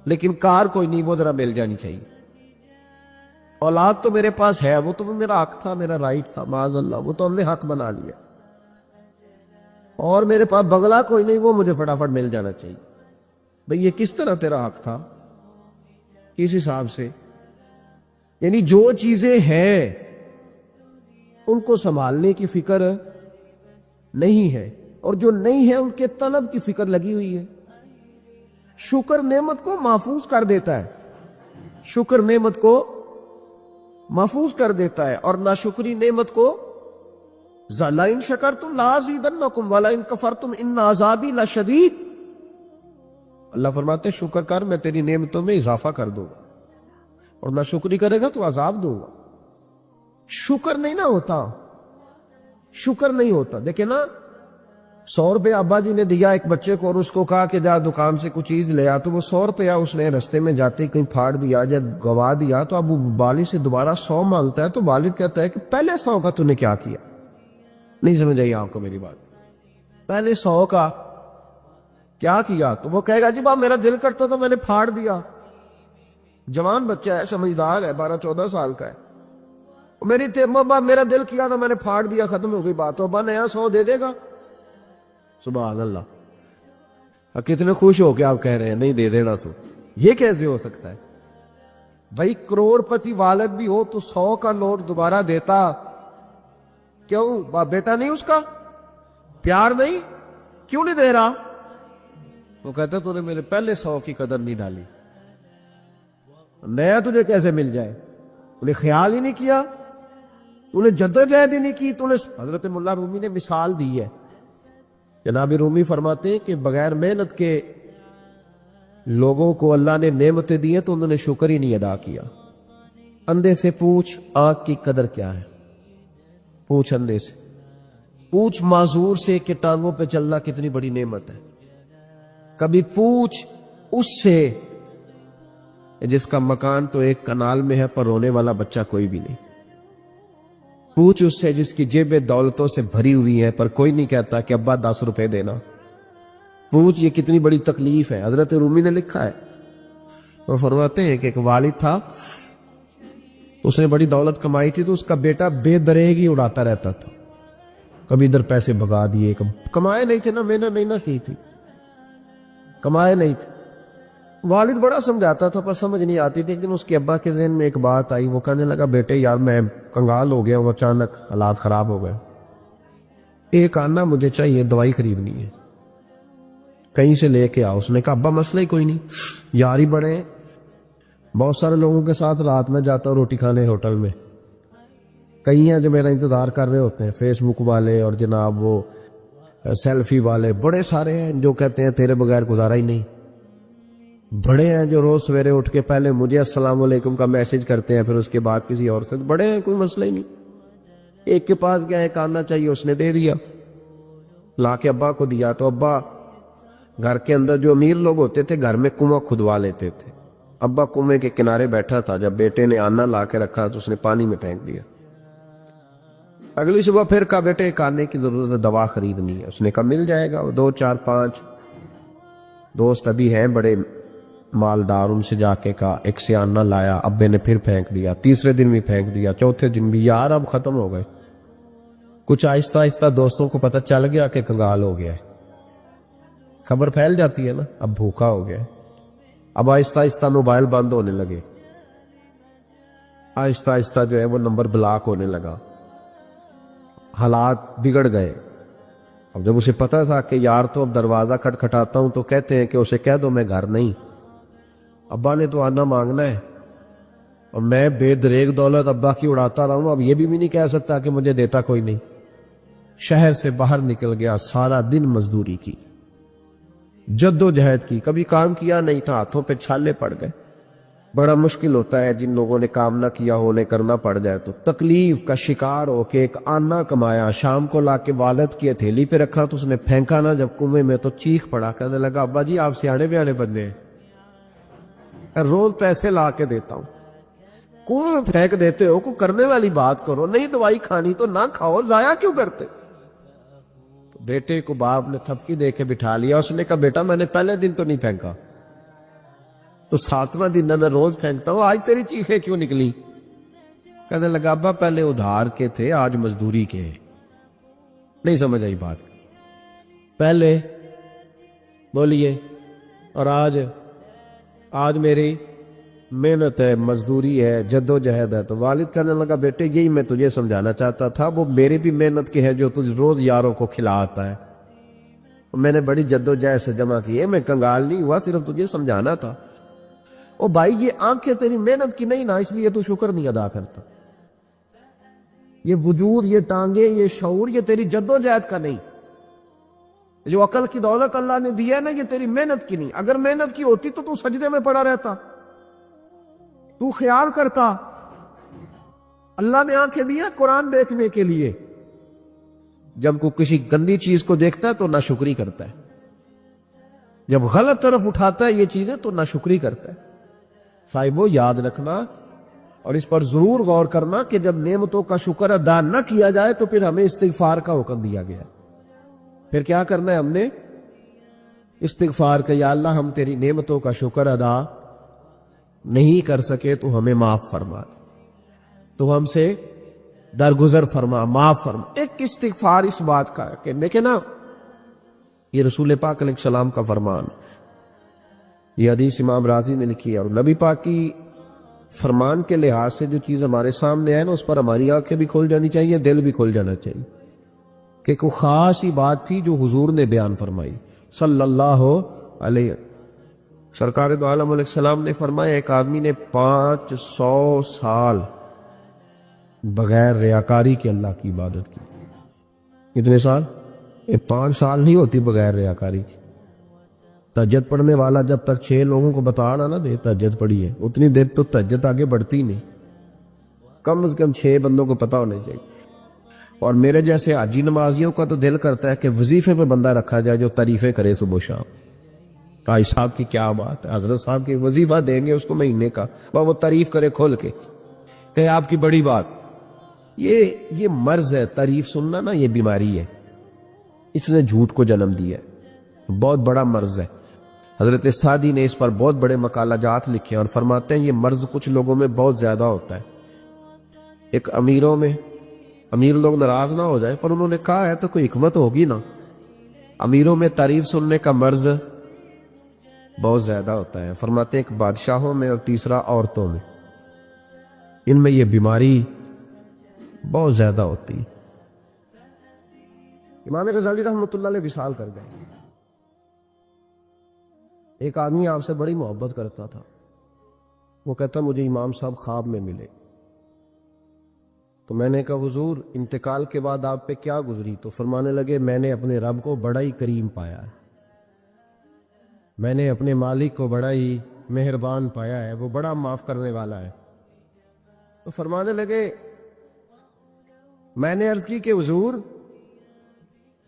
لیکن کار کوئی نہیں، وہ ذرا مل جانی چاہیے. اولاد تو میرے پاس ہے، وہ تو میرا حق تھا، میرا رائٹ تھا، معاذ اللہ وہ تو ہم نے حق بنا لیا. اور میرے پاس بنگلہ کوئی نہیں، وہ مجھے فٹافٹ مل جانا چاہیے. بھئی یہ کس طرح تیرا حق تھا؟ کس حساب سے؟ یعنی جو چیزیں ہیں ان کو سنبھالنے کی فکر نہیں ہے، اور جو نہیں ہے ان کے طلب کی فکر لگی ہوئی ہے. شکر نعمت کو محفوظ کر دیتا ہے، شکر نعمت کو محفوظ کر دیتا ہے، اور ناشکری نعمت کو لَئِن شَكَرْتُمْ لَأَزِيدَنَّكُمْ وَلَئِن كَفَرْتُمْ إِنَّ عَذَابِي لَشَدِيدٌ. اللہ فرماتے ہیں شکر کر، میں تیری نعمتوں میں اضافہ کر دوں گا، اور ناشکری کرے گا تو عذاب دوں گا. شکر نہیں نہ ہوتا، شکر نہیں ہوتا. دیکھیں نا، 100 روپے ابا جی نے دیا ایک بچے کو اور اس کو کہا کہ جا دکان سے کچھ چیز لے آ، تو وہ 100 روپیہ اس نے رستے میں جاتے کہیں پھاڑ دیا یا گوا دیا، تو اب وہ والد سے دوبارہ 100 مانگتا ہے. تو والد کہتا ہے کہ پہلے 100 کا تو نے کیا کیا؟ نہیں سمجھ آئی آپ کو میری بات؟ پہلے 100 کا کیا کیا؟ تو وہ کہے گا جی باپ میرا دل کرتا تو میں نے پھاڑ دیا. جوان بچہ ہے، سمجھدار ہے، 12-14 سال کا ہے. میری ابا میرا دل کیا تو میں نے پھاڑ دیا، ختم ہو گئی بات. تو ابا نیا 100 دے دے گا. سبحان اللہ، کتنے خوش ہو کے آپ کہہ رہے ہیں نہیں دے دینا سو. یہ کیسے ہو سکتا ہے بھائی؟ کروڑ پتی والد بھی ہو تو 100 کا نوٹ دوبارہ دیتا کیوں؟ بیٹا نہیں اس کا پیار نہیں، کیوں نہیں دے رہا؟ وہ کہتا تو نے میرے پہلے 100 کی قدر نہیں ڈالی، نیا تجھے کیسے مل جائے؟ تو نے خیال ہی نہیں کیا، تو نے جدوجہد ہی نہیں کی. تو نے حضرت مولا رومی نے مثال دی ہے. جناب رومی فرماتے ہیں کہ بغیر محنت کے لوگوں کو اللہ نے نعمتیں دی ہیں تو انہوں نے شکر ہی نہیں ادا کیا. اندھے سے پوچھ آنکھ کی قدر کیا ہے، پوچھ اندھے سے، پوچھ معذور سے کہ ٹانگوں پہ چلنا کتنی بڑی نعمت ہے. کبھی پوچھ اس سے جس کا مکان تو ایک کنال میں ہے پر رونے والا بچہ کوئی بھی نہیں. پوچھ اس سے جس کی جیبیں دولتوں سے بھری ہوئی ہے پر کوئی نہیں کہتا کہ ابا 10 روپے دینا. پوچھ یہ کتنی بڑی تکلیف ہے. حضرت رومی نے لکھا ہے، وہ فرماتے ہیں کہ ایک والد تھا، اس نے بڑی دولت کمائی تھی تو اس کا بیٹا بے دریغی اڑاتا رہتا تھا. کبھی ادھر پیسے بگا دیے، کمائے نہیں تھے نا، محنت نہیں نہ کی تھی، کمائے نہیں تھے. والد بڑا سمجھاتا تھا پر سمجھ نہیں آتی تھی. لیکن اس کے ابا کے ذہن میں ایک بات آئی، وہ کہنے لگا بیٹے یار میں کنگال ہو گیا ہوں، اچانک حالات خراب ہو گئے، ایک آنا مجھے چاہیے، دوائی خریدنی ہے، کہیں سے لے کے آؤ. اس نے کہا ابا مسئلہ ہی کوئی نہیں، یار ہی بڑے ہیں، بہت سارے لوگوں کے ساتھ رات میں جاتا ہوں روٹی کھانے ہوٹل میں، کئی ہیں جو میرا انتظار کر رہے ہوتے ہیں، فیس بک والے اور جناب وہ سیلفی والے بڑے سارے ہیں جو کہتے ہیں تیرے بغیر گزارا ہی نہیں. بڑے ہیں جو روز سویرے اٹھ کے پہلے مجھے السلام علیکم کا میسج کرتے ہیں، پھر اس کے بعد کسی اور سے. بڑے ہیں، کوئی مسئلہ ہی نہیں. ایک کے پاس گیا، ایک آنا چاہیے، اس نے دے دیا، لا کے ابا کو دیا. تو ابا گھر کے اندر جو امیر لوگ ہوتے تھے گھر میں کنواں کھدوا لیتے تھے. ابا کنویں کے کنارے بیٹھا تھا، جب بیٹے نے آنا لا کے رکھا تو اس نے پانی میں پھینک دیا۔ اگلی صبح پھر کہا بیٹے ایک آنے کی ضرورت ہے، دوا خریدنی ہے۔ اس نے کہا مل جائے گا۔ 2 4 5 دوست ابھی ہیں بڑے مالدار، ان سے جا کے کہا، ایک سے آنا لایا، ابے نے پھر پھینک دیا، تیسرے دن بھی پھینک دیا، چوتھے دن بھی، یار اب ختم ہو گئے۔ کچھ آہستہ آہستہ دوستوں کو پتہ چل گیا کہ کنگال ہو گیا ہے، خبر پھیل جاتی ہے نا، اب بھوکا ہو گیا ہے۔ اب آہستہ آہستہ موبائل بند ہونے لگے، آہستہ آہستہ جو ہے وہ نمبر بلاک ہونے لگا، حالات بگڑ گئے۔ اب جب اسے پتا تھا کہ یار تو اب دروازہ کھٹکھٹاتا ہوں تو کہتے ہیں کہ اسے کہہ دو میں گھر نہیں، ابا نے تو آنا مانگنا ہے، اور میں بے دریغ دولت ابا کی اڑاتا رہا ہوں، اب یہ بھی نہیں کہہ سکتا کہ مجھے دیتا کوئی نہیں۔ شہر سے باہر نکل گیا، سارا دن مزدوری کی، جد و جہد کی، کبھی کام کیا نہیں تھا، ہاتھوں پہ چھالے پڑ گئے۔ بڑا مشکل ہوتا ہے جن لوگوں نے کام نہ کیا ہو، انہیں کرنا پڑ جائے تو تکلیف کا شکار ہو کے ایک آنا کمایا، شام کو لا کے والد کی ہتھیلی پہ رکھا تو اس نے پھینکا نا جب کنویں میں تو چیخ پڑا، کہنے لگا ابا جی آپ سیاڑے بیاڑے بندے ہیں، روز پیسے لا کے دیتا ہوں، کنویں پھینک دیتے ہو، کوئی کرنے والی بات کرو، نہیں دوائی کھانی تو نہ کھاؤ، ضائع کیوں کرتے؟ تو بیٹے کو باپ نے تھپکی دے کے بٹھا لیا، اس نے کہا بیٹا میں نے پہلے دن تو نہیں پھینکا، تو 7واں دن میں روز پھینکتا ہوں، آج تیری چیخیں کیوں نکلی؟ کہنے لگا ابا پہلے ادھار کے تھے آج مزدوری کے ہیں۔ نہیں سمجھ آئی بات؟ پہلے بولیے، اور آج میری محنت ہے، مزدوری ہے، جد و جہد ہے۔ تو والد کہنے لگا بیٹے یہی میں تجھے سمجھانا چاہتا تھا، وہ میرے بھی محنت کے ہے جو تجھ روز یاروں کو کھلاتا ہے، میں نے بڑی جد و جہد سے جمع کی ہے، میں کنگال نہیں ہوا، صرف تجھے سمجھانا تھا۔ او بھائی یہ آنکھیں تیری محنت کی نہیں نا، اس لیے تو شکر نہیں ادا کرتا، یہ وجود، یہ ٹانگیں، یہ شعور، یہ تیری جد و جہد کا نہیں، جو عقل کی دولت اللہ نے دی ہے نا، یہ تیری محنت کی نہیں۔ اگر محنت کی ہوتی تو سجدے میں پڑا رہتا، تو خیال کرتا اللہ نے آنکھیں دی ہیں قرآن دیکھنے کے لیے، جب کوئی کسی گندی چیز کو دیکھتا ہے تو ناشکری کرتا ہے، جب غلط طرف اٹھاتا ہے یہ چیزیں تو ناشکری کرتا ہے۔ صاحبو یاد رکھنا اور اس پر ضرور غور کرنا کہ جب نعمتوں کا شکر ادا نہ کیا جائے تو پھر ہمیں استغفار کا حکم دیا گیا، پھر کیا کرنا ہے ہم نے؟ استغفار کہ یا اللہ ہم تیری نعمتوں کا شکر ادا نہیں کر سکے تو ہمیں معاف فرما، تو ہم سے درگزر فرما، معاف فرما۔ ایک استغفار اس بات کا کہ دیکھیں نا، یہ رسول پاک علیہ السلام کا فرمان، یہ حدیث امام رازی نے لکھی ہے، اور نبی پاک کی فرمان کے لحاظ سے جو چیز ہمارے سامنے ہے نا، اس پر ہماری آنکھیں بھی کھل جانی چاہیے، دل بھی کھل جانا چاہیے، کہ کوئی خاص ہی بات تھی جو حضور نے بیان فرمائی صلی اللہ علیہ وسلم۔ سرکار دو عالم علیہ السلام نے فرمایا ایک آدمی نے 500 سال بغیر ریاکاری کے اللہ کی عبادت کی۔ کتنے سال؟ 5 سال نہیں ہوتی بغیر ریاکاری کی۔ تہجد پڑھنے والا جب تک 6 لوگوں کو بتا رہا نہ دے تہجد پڑھی ہے، اتنی دیر تو تہجد آگے بڑھتی نہیں، کم از کم 6 بندوں کو پتا ہونے چاہیے۔ اور میرے جیسے حاجی نمازیوں کا تو دل کرتا ہے کہ وظیفے پہ بندہ رکھا جائے جو تعریفیں کرے صبح و شام، قاضی صاحب کی کیا بات ہے، حضرت صاحب کی وظیفہ دیں گے اس کو مہینے کا، وہ تعریف کرے کھول کے کہ آپ کی بڑی بات۔ یہ مرض ہے، تعریف سننا نا یہ بیماری ہے، اس نے جھوٹ کو جنم دیا ہے، بہت بڑا مرض ہے۔ حضرت سعدی نے اس پر بہت بڑے مقالہ جات لکھے اور فرماتے ہیں یہ مرض کچھ لوگوں میں بہت زیادہ ہوتا ہے۔ ایک امیروں میں، امیر لوگ ناراض نہ ہو جائے پر انہوں نے کہا ہے تو کوئی حکمت ہوگی نا، امیروں میں تعریف سننے کا مرض بہت زیادہ ہوتا ہے۔ فرماتے ہیں ایک بادشاہوں میں اور تیسرا عورتوں میں، ان میں یہ بیماری بہت زیادہ ہوتی ہے۔ امام غزالی رحمۃ اللہ علیہ وصال کر گئے۔ ایک آدمی آپ سے بڑی محبت کرتا تھا، وہ کہتا مجھے امام صاحب خواب میں ملے، تو میں نے کہا حضور انتقال کے بعد آپ پہ کیا گزری؟ تو فرمانے لگے میں نے اپنے رب کو بڑا ہی کریم پایا ہے، میں نے اپنے مالک کو بڑا ہی مہربان پایا ہے، وہ بڑا معاف کرنے والا ہے۔ تو فرمانے لگے میں نے عرض کی کہ حضور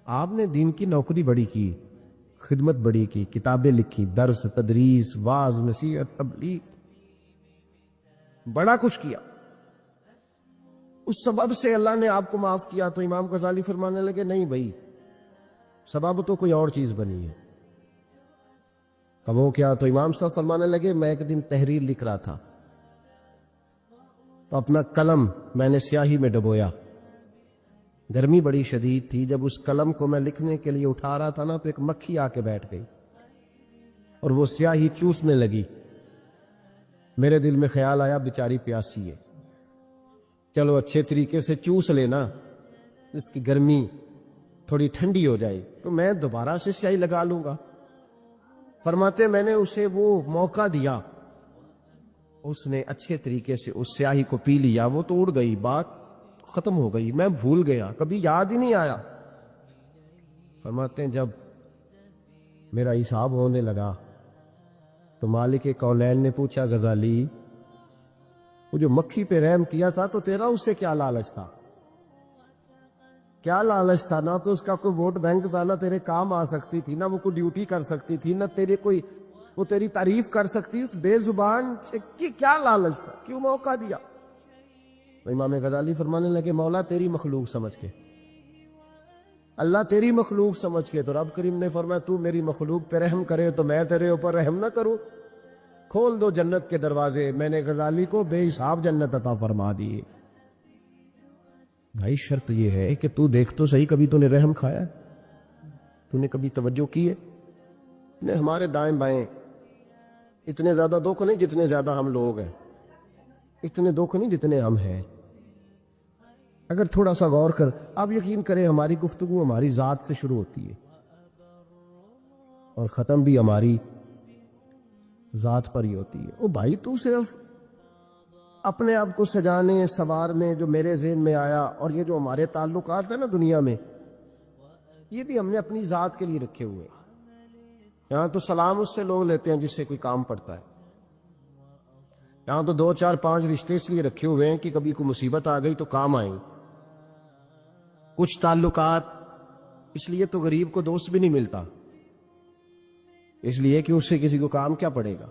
آپ نے دین کی نوکری بڑی کی، خدمت بڑی کی، کتابیں لکھی، درس، تدریس، واعظ، نصیحت، تبلیغ، بڑا کچھ کیا، اس سبب سے اللہ نے آپ کو معاف کیا۔ تو امام غزالی فرمانے لگے نہیں بھائی، سبب تو کوئی اور چیز بنی ہے۔ وہ کیا؟ تو امام صاحب فرمانے لگے میں ایک دن تحریر لکھ رہا تھا تو اپنا قلم میں نے سیاہی میں ڈبویا، گرمی بڑی شدید تھی، جب اس قلم کو میں لکھنے کے لیے اٹھا رہا تھا نا تو ایک مکھی آ کے بیٹھ گئی اور وہ سیاہی چوسنے لگی۔ میرے دل میں خیال آیا بیچاری پیاسی ہے، چلو اچھے طریقے سے چوس لینا، اس کی گرمی تھوڑی ٹھنڈی ہو جائے تو میں دوبارہ سے سیاہی لگا لوں گا۔ فرماتے میں نے اسے وہ موقع دیا، اس نے اچھے طریقے سے اس سیاہی کو پی لیا، وہ تو اڑ گئی، بات ختم ہو گئی، میں بھول گیا، کبھی یاد ہی نہیں آیا۔ فرماتے ہیں جب میرا حساب ہونے لگا تو مالک کولین نے پوچھا غزالی وہ جو مکھی پہ رحم کیا تھا تو تیرا اس سے کیا لالچ تھا؟ کیا لالچ تھا؟ نہ تو اس کا کوئی ووٹ بینک تھا، نہ تیرے کام آ سکتی تھی، نہ وہ کوئی ڈیوٹی کر سکتی تھی، نہ تیرے کوئی وہ تیری تعریف کر سکتی، اس بے زبان سے کیا لالچ تھا؟ کیوں موقع دیا؟ تو امام غزالی فرمانے لگے مولا تیری مخلوق سمجھ کے، اللہ تیری مخلوق سمجھ کے۔ تو رب کریم نے فرمایا تو میری مخلوق پہ رحم کرے تو میں تیرے اوپر رحم نہ کروں؟ کھول دو جنت کے دروازے، میں نے غزالی کو بے حساب جنت عطا فرما دی۔ بھائی شرط یہ ہے کہ تو دیکھ تو صحیح، کبھی تو نے رحم کھایا ہے؟ تو نے کبھی توجہ کی ہے؟ ہمارے دائیں بائیں اتنے زیادہ دکھ نہیں جتنے زیادہ ہم لوگ ہیں، اتنے دکھ نہیں جتنے ہم ہیں۔ اگر تھوڑا سا غور کر، آپ یقین کریں ہماری گفتگو ہماری ذات سے شروع ہوتی ہے اور ختم بھی ہماری ذات پر ہی ہوتی ہے۔ او بھائی تو صرف اپنے آپ کو سجانے سنوارنے جو میرے ذہن میں آیا، اور یہ جو ہمارے تعلقات ہیں نا دنیا میں، یہ بھی ہم نے اپنی ذات کے لیے رکھے ہوئے۔ یہاں تو سلام اس سے لوگ لیتے ہیں جس سے کوئی کام پڑتا ہے، یہاں تو 2 4 5 رشتے اس لیے رکھے ہوئے ہیں کہ کبھی کوئی مصیبت آ گئی تو کام آئیں۔ کچھ تعلقات اس لیے تو غریب کو دوست بھی نہیں ملتا، اس لیے کہ اس سے کسی کو کام کیا پڑے گا۔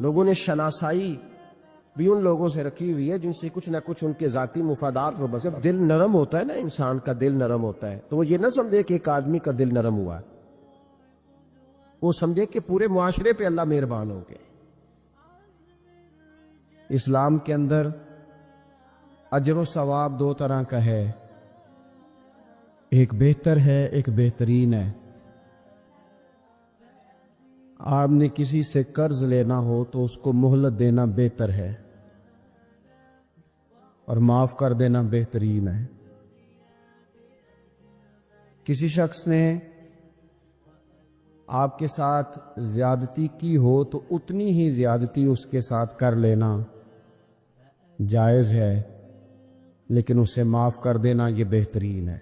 لوگوں نے شناسائی بھی ان لوگوں سے رکھی ہوئی ہے جن سے کچھ نہ کچھ ان کے ذاتی مفادات ہو۔ بس دل نرم ہوتا ہے نا، انسان کا دل نرم ہوتا ہے، تو وہ یہ نہ سمجھے کہ ایک آدمی کا دل نرم ہوا ہے، وہ سمجھے کہ پورے معاشرے پہ اللہ مہربان ہو گئے۔ اسلام کے اندر اجر و ثواب 2 طرح کا ہے، ایک بہتر ہے ایک بہترین ہے۔ آپ نے کسی سے قرض لینا ہو تو اس کو مہلت دینا بہتر ہے اور معاف کر دینا بہترین ہے۔ کسی شخص نے آپ کے ساتھ زیادتی کی ہو تو اتنی ہی زیادتی اس کے ساتھ کر لینا جائز ہے، لیکن اسے معاف کر دینا یہ بہترین ہے۔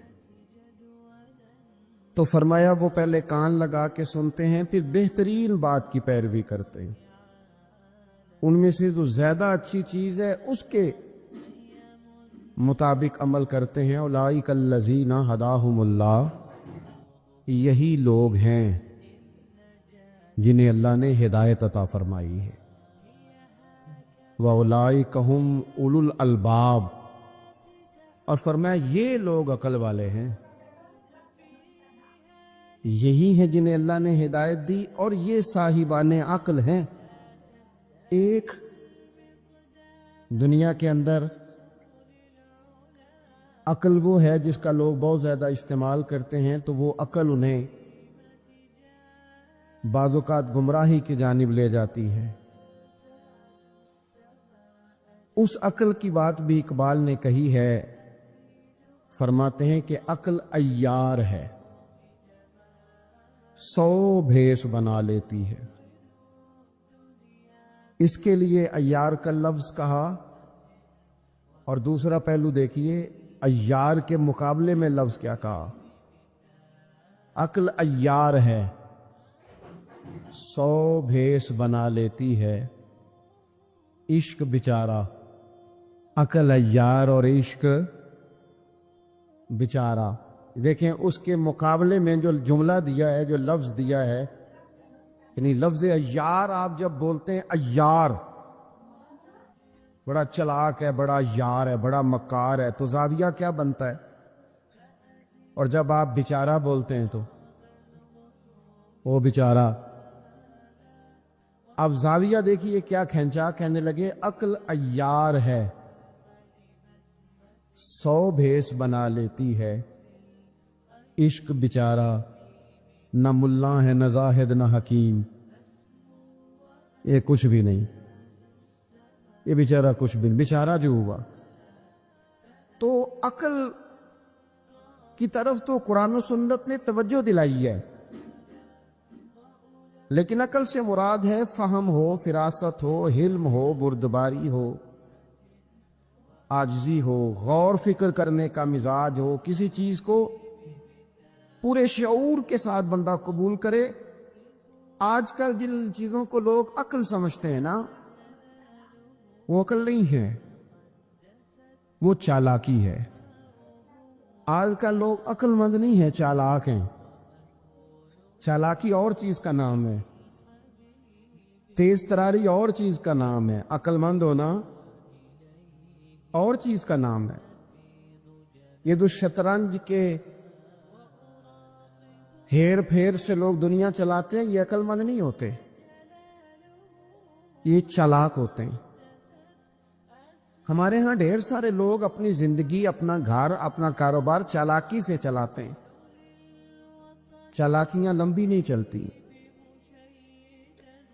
تو فرمایا وہ پہلے کان لگا کے سنتے ہیں، پھر بہترین بات کی پیروی کرتے ہیں، ان میں سے جو زیادہ اچھی چیز ہے اس کے مطابق عمل کرتے ہیں۔ اولئک الذین ھداھم اللہ، یہی لوگ ہیں جنہیں اللہ نے ہدایت عطا فرمائی ہے۔ وَأُولَئِکَ هُمْ أُولُو الْأَلْبَابِ، اور فرمایا یہ لوگ عقل والے ہیں، یہی ہیں جنہیں اللہ نے ہدایت دی اور یہ صاحبان عقل ہیں۔ ایک دنیا کے اندر عقل وہ ہے جس کا لوگ بہت زیادہ استعمال کرتے ہیں، تو وہ عقل انہیں بعض اوقات گمراہی کی جانب لے جاتی ہے۔ اس عقل کی بات بھی اقبال نے کہی ہے، فرماتے ہیں کہ عقل عیار ہے، 100 بھیس بنا لیتی ہے۔ اس کے لیے عیار کا لفظ کہا، اور دوسرا پہلو دیکھیے عیار کے مقابلے میں لفظ کیا کہا۔ عقل عیار ہے، 100 بھیس بنا لیتی ہے، عشق بیچارہ۔ عقل عیار اور عشق بیچارہ، دیکھیں اس کے مقابلے میں جو جملہ دیا ہے، جو لفظ دیا ہے، یعنی لفظ عیار آپ جب بولتے ہیں عیار بڑا چلاک ہے، بڑا یار ہے، بڑا مکار ہے، تو زاویہ کیا بنتا ہے؟ اور جب آپ بیچارہ بولتے ہیں تو وہ بیچارہ. اب زاویہ دیکھیے کیا کھینچا، کہنے لگے عقل عیار ہے، 100 بھیس بنا لیتی ہے، عشق بیچارہ نہ ملا ہے نہ زاہد نہ حکیم، یہ کچھ بھی نہیں، یہ بیچارہ کچھ بھی نہیں، بیچارہ جو ہوا. تو عقل کی طرف تو قرآن و سنت نے توجہ دلائی ہے، لیکن عقل سے مراد ہے فہم ہو، فراست ہو، حلم ہو، بردباری ہو، عاجزی ہو، غور فکر کرنے کا مزاج ہو، کسی چیز کو پورے شعور کے ساتھ بندہ قبول کرے. آج کل جن چیزوں کو لوگ عقل سمجھتے ہیں نا، وہ عقل نہیں ہے، وہ چالاکی ہے. آج کل لوگ عقل مند نہیں ہے، چالاک ہیں. چالاکی اور چیز کا نام ہے، تیز تراری اور چیز کا نام ہے، عقل مند ہونا اور چیز کا نام ہے. یہ جو شطرنج کے ہیر پھیر سے لوگ دنیا چلاتے ہیں، یہ عقل مند نہیں ہوتے، یہ چالاک ہوتے ہیں. ہمارے ہاں ڈھیر سارے لوگ اپنی زندگی، اپنا گھر، اپنا کاروبار چالاکی سے چلاتے ہیں. چالاکیاں لمبی نہیں چلتی،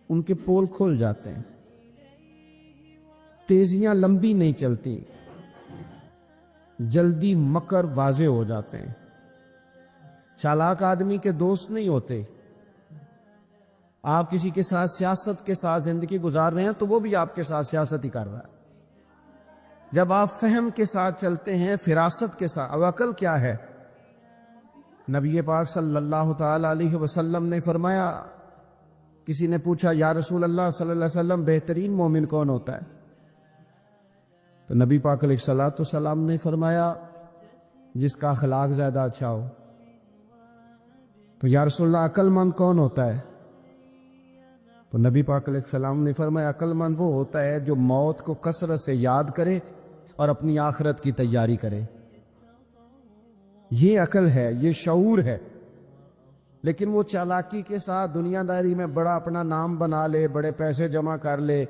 ان کے پول کھل جاتے ہیں. تیزیاں لمبی نہیں چلتی، جلدی مکر واضح ہو جاتے ہیں. چالاک آدمی کے دوست نہیں ہوتے. آپ کسی کے ساتھ سیاست کے ساتھ زندگی گزار رہے ہیں تو وہ بھی آپ کے ساتھ سیاست ہی کر رہا ہے. جب آپ فہم کے ساتھ چلتے ہیں، فراست کے ساتھ. اب عقل کیا ہے؟ نبی پاک صلی اللہ تعالی علیہ وسلم نے فرمایا، کسی نے پوچھا یا رسول اللہ صلی اللہ علیہ وسلم بہترین مومن کون ہوتا ہے؟ تو نبی پاک علیہ الصلوۃ والسلام نے فرمایا جس کا اخلاق زیادہ اچھا ہو. تو یا رسول اللہ عقل مند کون ہوتا ہے؟ تو نبی پاک علیہ السلام نے فرمایا عقل مند وہ ہوتا ہے جو موت کو کثرت سے یاد کرے اور اپنی آخرت کی تیاری کرے. یہ عقل ہے، یہ شعور ہے. لیکن وہ چالاکی کے ساتھ دنیا داری میں بڑا اپنا نام بنا لے، بڑے پیسے جمع کر لے،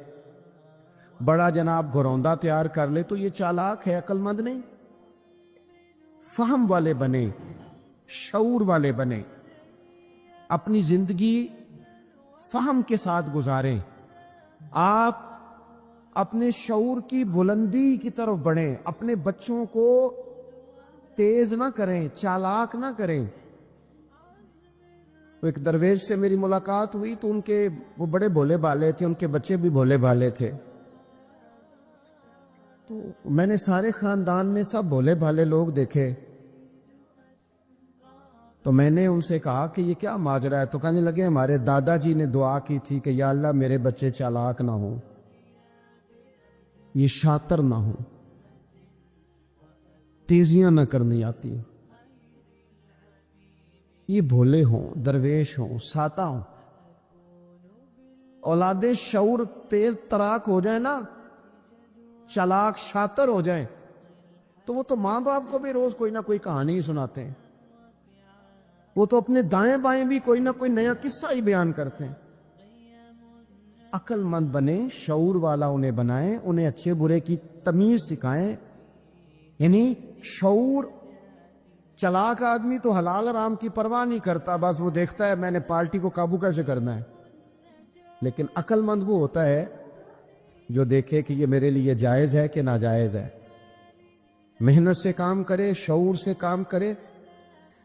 بڑا جناب گھروندہ تیار کر لے، تو یہ چالاک ہے، عقل مند نہیں. فہم والے بنے، شعور والے بنے، اپنی زندگی فہم کے ساتھ گزاریں. آپ اپنے شعور کی بلندی کی طرف بڑھیں، اپنے بچوں کو تیز نہ کریں، چالاک نہ کریں. ایک درویش سے میری ملاقات ہوئی تو وہ بڑے بھولے بھالے تھے، ان کے بچے بھی بھولے بھالے تھے. تو میں نے سارے خاندان میں سب بھولے بھالے لوگ دیکھے، تو میں نے ان سے کہا کہ یہ کیا ماجرا ہے؟ تو کہنے لگے ہمارے دادا جی نے دعا کی تھی کہ یا اللہ میرے بچے چالاک نہ ہوں، یہ شاطر نہ ہوں، تیزیاں نہ کرنی آتی، یہ بھولے ہوں، درویش ہوں، سادہ ہوں. اولاد شعور تیز تراک ہو جائے نا، چالاک شاطر ہو جائیں، تو وہ تو ماں باپ کو بھی روز کوئی نہ کوئی کہانی سناتے ہیں، وہ تو اپنے دائیں بائیں بھی کوئی نہ کوئی نیا قصہ ہی بیان کرتے ہیں. عقل مند بنے، شعور والا انہیں بنائیں، انہیں اچھے برے کی تمیز سکھائیں. یعنی شعور، چلاک آدمی تو حلال حرام کی پرواہ نہیں کرتا، بس وہ دیکھتا ہے میں نے پارٹی کو قابو کیسے کرنا ہے. لیکن عقل مند وہ ہوتا ہے جو دیکھے کہ یہ میرے لیے جائز ہے کہ ناجائز ہے، محنت سے کام کرے، شعور سے کام کرے،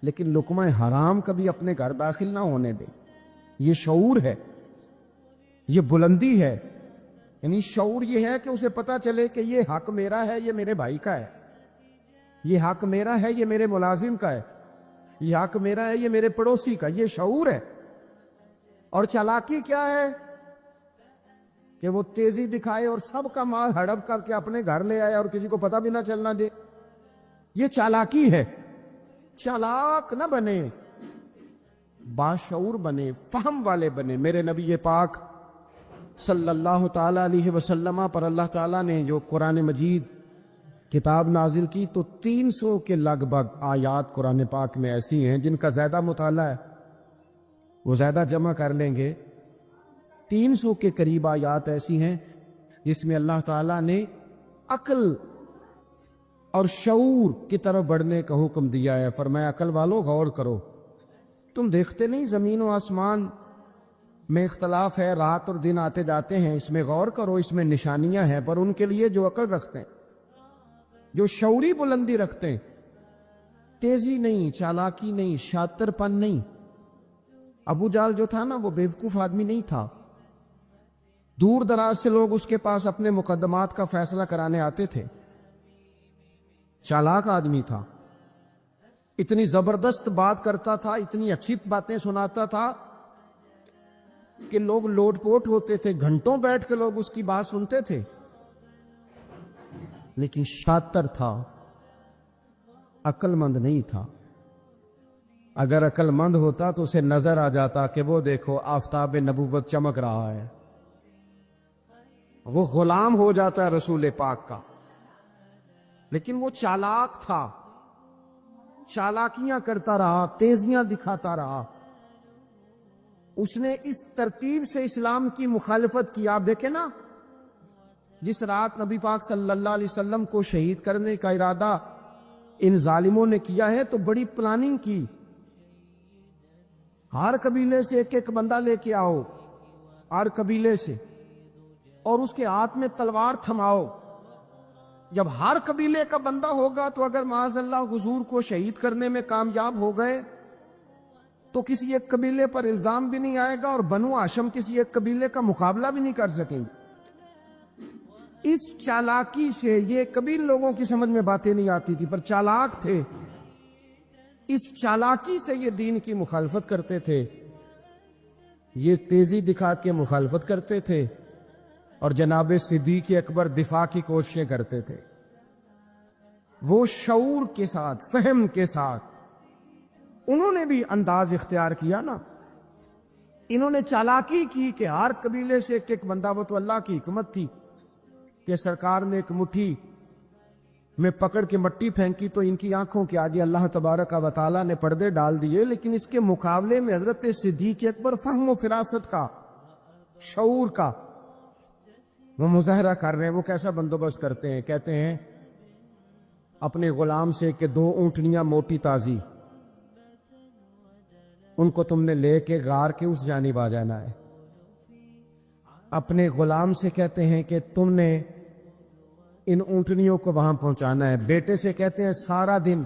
لیکن لقمہ حرام کبھی اپنے گھر داخل نہ ہونے دے. یہ شعور ہے، یہ بلندی ہے. یعنی شعور یہ ہے کہ اسے پتا چلے کہ یہ حق میرا ہے، یہ میرے بھائی کا ہے، یہ حق میرا ہے، یہ میرے ملازم کا ہے، یہ حق میرا ہے، یہ میرے پڑوسی کا. یہ شعور ہے. اور چالاکی کیا ہے؟ کہ وہ تیزی دکھائے اور سب کا مال ہڑپ کر کے اپنے گھر لے آئے اور کسی کو پتہ بھی نہ چلنا دے. یہ چالاکی ہے. چالاک نہ بنے، باشعور بنے، فہم والے بنے. میرے نبی پاک صلی اللہ تعالیٰ علیہ وسلم پر اللہ تعالیٰ نے جو قرآن مجید کتاب نازل کی تو 300 کے لگ بھگ آیات قرآن پاک میں ایسی ہیں جن کا زیادہ مطالعہ ہے، وہ زیادہ جمع کر لیں گے۔ 300 کے قریب آیات ایسی ہیں جس میں اللہ تعالیٰ نے عقل اور شعور کی طرف بڑھنے کا حکم دیا ہے۔ فرمایا عقل والو غور کرو، تم دیکھتے نہیں زمین و آسمان میں اختلاف ہے، رات اور دن آتے جاتے ہیں، اس میں غور کرو، اس میں نشانیاں ہیں، پر ان کے لیے جو عقل رکھتے ہیں، جو شعوری بلندی رکھتے ہیں، تیزی نہیں، چالاکی نہیں، شاطر پن نہیں۔ ابو جہل جو تھا نا وہ بیوقوف آدمی نہیں تھا، دور دراز سے لوگ اس کے پاس اپنے مقدمات کا فیصلہ کرانے آتے تھے، چالاک آدمی تھا، اتنی زبردست بات کرتا تھا، اتنی اچھی باتیں سناتا تھا کہ لوگ لوٹ پوٹ ہوتے تھے، گھنٹوں بیٹھ کے لوگ اس کی بات سنتے تھے، لیکن شاطر تھا، عقل مند نہیں تھا۔ اگر عقل مند ہوتا تو اسے نظر آ جاتا کہ وہ دیکھو آفتاب نبوت چمک رہا ہے، وہ غلام ہو جاتا ہے رسول پاک کا۔ لیکن وہ چالاک تھا، چالاکیاں کرتا رہا، تیزیاں دکھاتا رہا، اس نے اس ترتیب سے اسلام کی مخالفت کی۔ آپ دیکھیں نا، جس رات نبی پاک صلی اللہ علیہ وسلم کو شہید کرنے کا ارادہ ان ظالموں نے کیا ہے تو بڑی پلاننگ کی، ہر قبیلے سے ایک ایک بندہ لے کے آؤ، ہر قبیلے سے، اور اس کے ہاتھ میں تلوار تھماؤ۔ جب ہر قبیلے کا بندہ ہوگا تو اگر معاذ اللہ حضور کو شہید کرنے میں کامیاب ہو گئے تو کسی ایک قبیلے پر الزام بھی نہیں آئے گا، اور بنو ہاشم کسی ایک قبیلے کا مقابلہ بھی نہیں کر سکیں گے۔ اس چالاکی سے، یہ کبھی لوگوں کی سمجھ میں باتیں نہیں آتی تھی پر چالاک تھے، اس چالاکی سے یہ دین کی مخالفت کرتے تھے، یہ تیزی دکھا کے مخالفت کرتے تھے، اور جناب صدیق اکبر دفاع کی کوششیں کرتے تھے۔ وہ شعور کے ساتھ، فہم کے ساتھ انہوں نے بھی انداز اختیار کیا نا، انہوں نے چالاکی کی کہ ہر قبیلے سے ایک ایک بندہ، وہ تو اللہ کی حکمت تھی کہ سرکار نے ایک مٹھی میں پکڑ کے مٹی پھینکی تو ان کی آنکھوں کے آگے اللہ تبارک و تعالیٰ نے پردے ڈال دیے، لیکن اس کے مقابلے میں حضرت صدیق اکبر فہم و فراست کا، شعور کا وہ مظاہرہ کر رہے ہیں۔ وہ کیسا بندوبست کرتے ہیں؟ کہتے ہیں اپنے غلام سے کہ 2 اونٹنیاں موٹی تازی، ان کو تم نے لے کے غار کے اس جانب آ جانا ہے۔ اپنے غلام سے کہتے ہیں کہ تم نے ان اونٹنیوں کو وہاں پہنچانا ہے۔ بیٹے سے کہتے ہیں سارا دن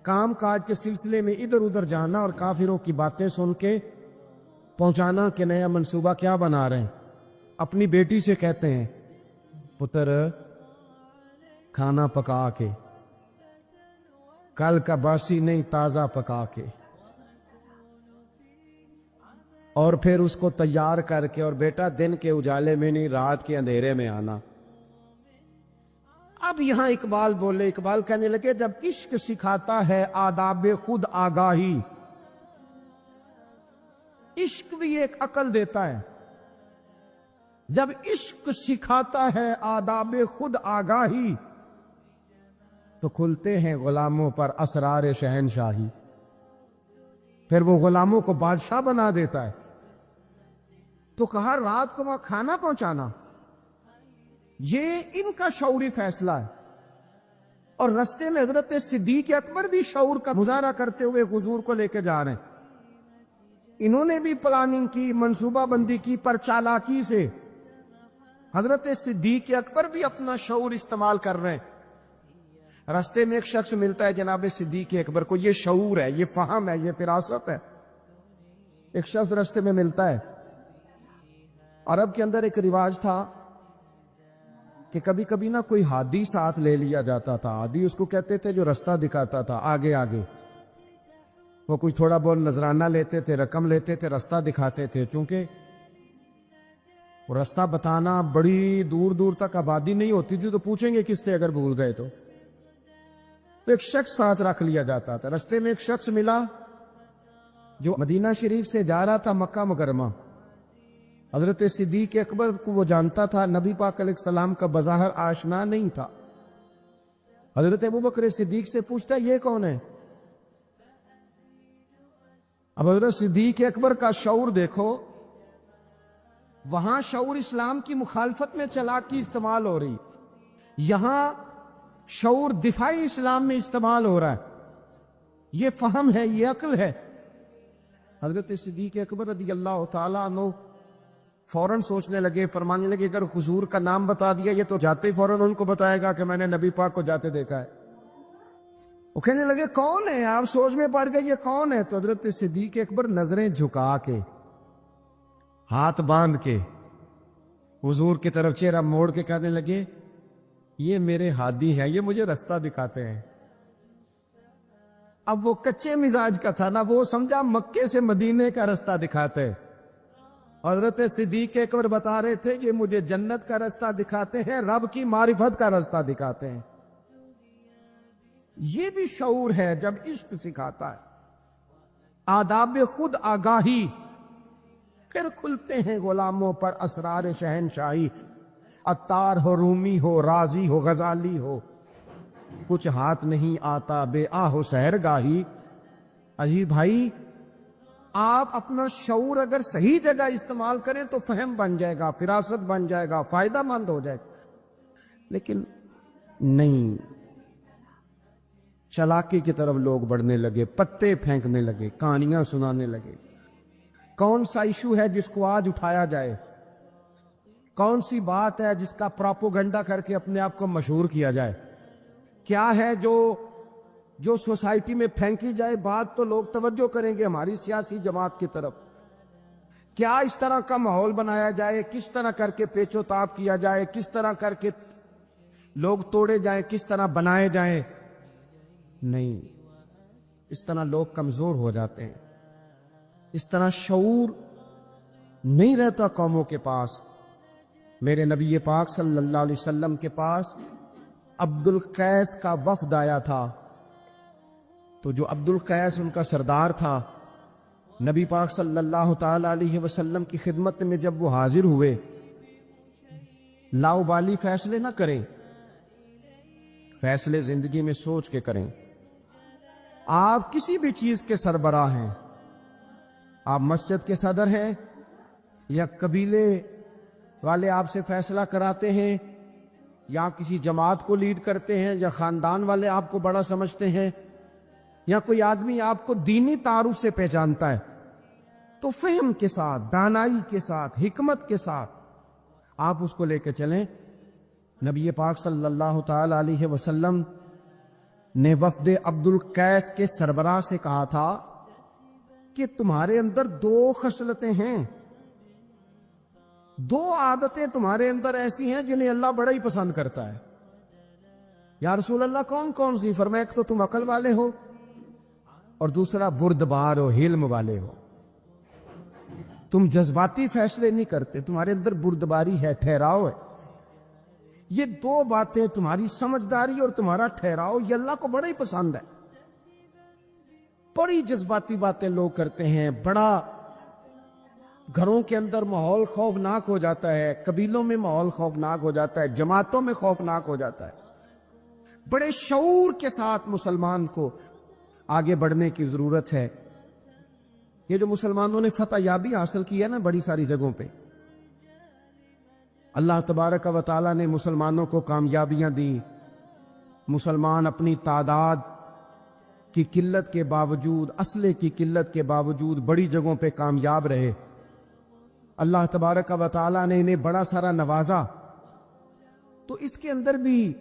کام کاج کے سلسلے میں ادھر ادھر جانا اور کافروں کی باتیں سن کے پہنچانا کہ نیا منصوبہ کیا بنا رہے ہیں۔ اپنی بیٹی سے کہتے ہیں پتر کھانا پکا کے، کل کا باسی نہیں تازہ پکا کے، اور پھر اس کو تیار کر کے، اور بیٹا دن کے اجالے میں نہیں رات کے اندھیرے میں آنا۔ اب یہاں اقبال بولے، اقبال کہنے لگے جب عشق سکھاتا ہے آداب خود آگاہی، عشق بھی ایک عقل دیتا ہے، جب عشق سکھاتا ہے آداب خود آگاہی تو کھلتے ہیں غلاموں پر اسرار شہنشاہی، پھر وہ غلاموں کو بادشاہ بنا دیتا ہے۔ تو کہا رات کو وہاں کھانا پہنچانا، یہ ان کا شعوری فیصلہ ہے، اور رستے میں حضرت صدیق اکبر بھی شعور کا مظاہرہ کرتے ہوئے حضور کو لے کے جا رہے ہیں۔ انہوں نے بھی پلاننگ کی، منصوبہ بندی کی، پر چالاکی سے۔ حضرت صدیق اکبر بھی اپنا شعور استعمال کر رہے ہیں۔ رستے میں ایک شخص ملتا ہے جناب صدیق اکبر کو، یہ شعور ہے، یہ فہم ہے، یہ فراست ہے۔ ایک شخص رستے میں ملتا ہے۔ عرب کے اندر ایک رواج تھا کہ کبھی کبھی نا کوئی ہادی ساتھ لے لیا جاتا تھا۔ ہادی اس کو کہتے تھے جو رستہ دکھاتا تھا آگے آگے، وہ کچھ تھوڑا بہت نذرانہ لیتے تھے، رقم لیتے تھے، رستہ دکھاتے تھے۔ چونکہ وہ رستہ بتانا بڑی دور دور تک آبادی نہیں ہوتی تھی تو پوچھیں گے کس سے اگر بھول گئے تو ایک شخص ساتھ رکھ لیا جاتا تھا۔ رستے میں ایک شخص ملا جو مدینہ شریف سے جا رہا تھا مکہ مکرمہ، حضرت صدیق اکبر کو وہ جانتا تھا، نبی پاک علیہ السلام کا بظاہر آشنا نہیں تھا۔ حضرت ابوبکر صدیق سے پوچھتا یہ کون ہے؟ اب حضرت صدیق اکبر کا شعور دیکھو، وہاں شعور اسلام کی مخالفت میں چالاکی استعمال ہو رہی، یہاں شعور دفاعی اسلام میں استعمال ہو رہا ہے۔ یہ فہم ہے، یہ عقل ہے۔ حضرت صدیق اکبر رضی اللہ تعالیٰ عنہ فوراً سوچنے لگے، فرمانے لگے اگر حضور کا نام بتا دیا یہ تو جاتے ہی فوراً ان کو بتائے گا کہ میں نے نبی پاک کو جاتے دیکھا ہے۔ وہ کہنے لگے کون ہے؟ آپ سوچ میں پڑ گئے یہ کون ہے؟ تو حضرت صدیق اکبر نظریں جھکا کے، ہاتھ باندھ کے حضور کی طرف چہرہ موڑ کے کہنے لگے یہ میرے ہادی ہیں، یہ مجھے رستہ دکھاتے ہیں۔ اب وہ کچے مزاج کا تھا نا، وہ سمجھا مکے سے مدینے کا رستہ دکھاتے۔ حضرت صدیق اکبر بتا رہے تھے کہ مجھے جنت کا رستہ دکھاتے ہیں، رب کی معرفت کا رستہ دکھاتے ہیں۔ یہ بھی شعور ہے جب عشق سکھاتا ہے۔ آداب خود آگاہی، پھر کھلتے ہیں غلاموں پر اسرار شہنشاہی۔ عطار ہو، رومی ہو، رازی ہو، غزالی ہو، کچھ ہاتھ نہیں آتا بے آہ و سحرگاہی۔ عزیز بھائی، آپ اپنا شعور اگر صحیح جگہ استعمال کریں تو فہم بن جائے گا، فراست بن جائے گا، فائدہ مند ہو جائے گا، لیکن نہیں، چالاکی کی طرف لوگ بڑھنے لگے، پتے پھینکنے لگے، کہانیاں سنانے لگے۔ کون سا ایشو ہے جس کو آج اٹھایا جائے؟ کون سی بات ہے جس کا پراپوگنڈا کر کے اپنے آپ کو مشہور کیا جائے؟ کیا ہے جو سوسائٹی میں پھینکی جائے بات تو لوگ توجہ کریں گے ہماری سیاسی جماعت کی طرف؟ کیا اس طرح کا ماحول بنایا جائے؟ کس طرح کر کے پیچ و تاب کیا جائے؟ کس طرح کر کے لوگ توڑے جائیں؟ کس طرح بنائے جائیں؟ نہیں، اس طرح لوگ کمزور ہو جاتے ہیں، اس طرح شعور نہیں رہتا قوموں کے پاس۔ میرے نبی پاک صلی اللہ علیہ وسلم کے پاس عبد القیس کا وفد آیا تھا، تو جو عبد القیس ان کا سردار تھا، نبی پاک صلی اللہ تعالی علیہ وسلم کی خدمت میں جب وہ حاضر ہوئے، لاؤبالی فیصلے نہ کریں، فیصلے زندگی میں سوچ کے کریں۔ آپ کسی بھی چیز کے سربراہ ہیں، آپ مسجد کے صدر ہیں یا قبیلے والے آپ سے فیصلہ کراتے ہیں، یا کسی جماعت کو لیڈ کرتے ہیں، یا خاندان والے آپ کو بڑا سمجھتے ہیں، یا کوئی آدمی آپ کو دینی تعارف سے پہچانتا ہے، تو فہم کے ساتھ، دانائی کے ساتھ، حکمت کے ساتھ آپ اس کو لے کے چلیں۔ نبی پاک صلی اللہ تعالی علیہ وسلم نے وفد عبد القیس کے سربراہ سے کہا تھا کہ تمہارے اندر دو خصلتیں ہیں، دو عادتیں تمہارے اندر ایسی ہیں جنہیں اللہ بڑا ہی پسند کرتا ہے۔ یا رسول اللہ کون کون سی؟ فرمایا ایک تو تم عقل والے ہو، اور دوسرا بردبار ہو، حلم والے ہو۔ تم جذباتی فیصلے نہیں کرتے، تمہارے اندر بردباری ہے، ٹھہراؤ ہے۔ یہ دو باتیں، تمہاری سمجھداری اور تمہارا ٹھہراؤ، یہ اللہ کو بڑا ہی پسند ہے۔ بڑی جذباتی باتیں لوگ کرتے ہیں، بڑا گھروں کے اندر ماحول خوفناک ہو جاتا ہے، قبیلوں میں ماحول خوفناک ہو جاتا ہے، جماعتوں میں خوفناک ہو جاتا ہے۔ بڑے شعور کے ساتھ مسلمان کو آگے بڑھنے کی ضرورت ہے۔ یہ جو مسلمانوں نے فتح یابی حاصل کی ہے نا بڑی ساری جگہوں پہ، اللہ تبارک و تعالیٰ نے مسلمانوں کو کامیابیاں دیں۔ مسلمان اپنی تعداد کی قلت کے باوجود، اسلحے کی قلت کے باوجود بڑی جگہوں پہ کامیاب رہے۔ اللہ تبارک و تعالیٰ نے انہیں بڑا سارا نوازا، تو اس کے اندر بھی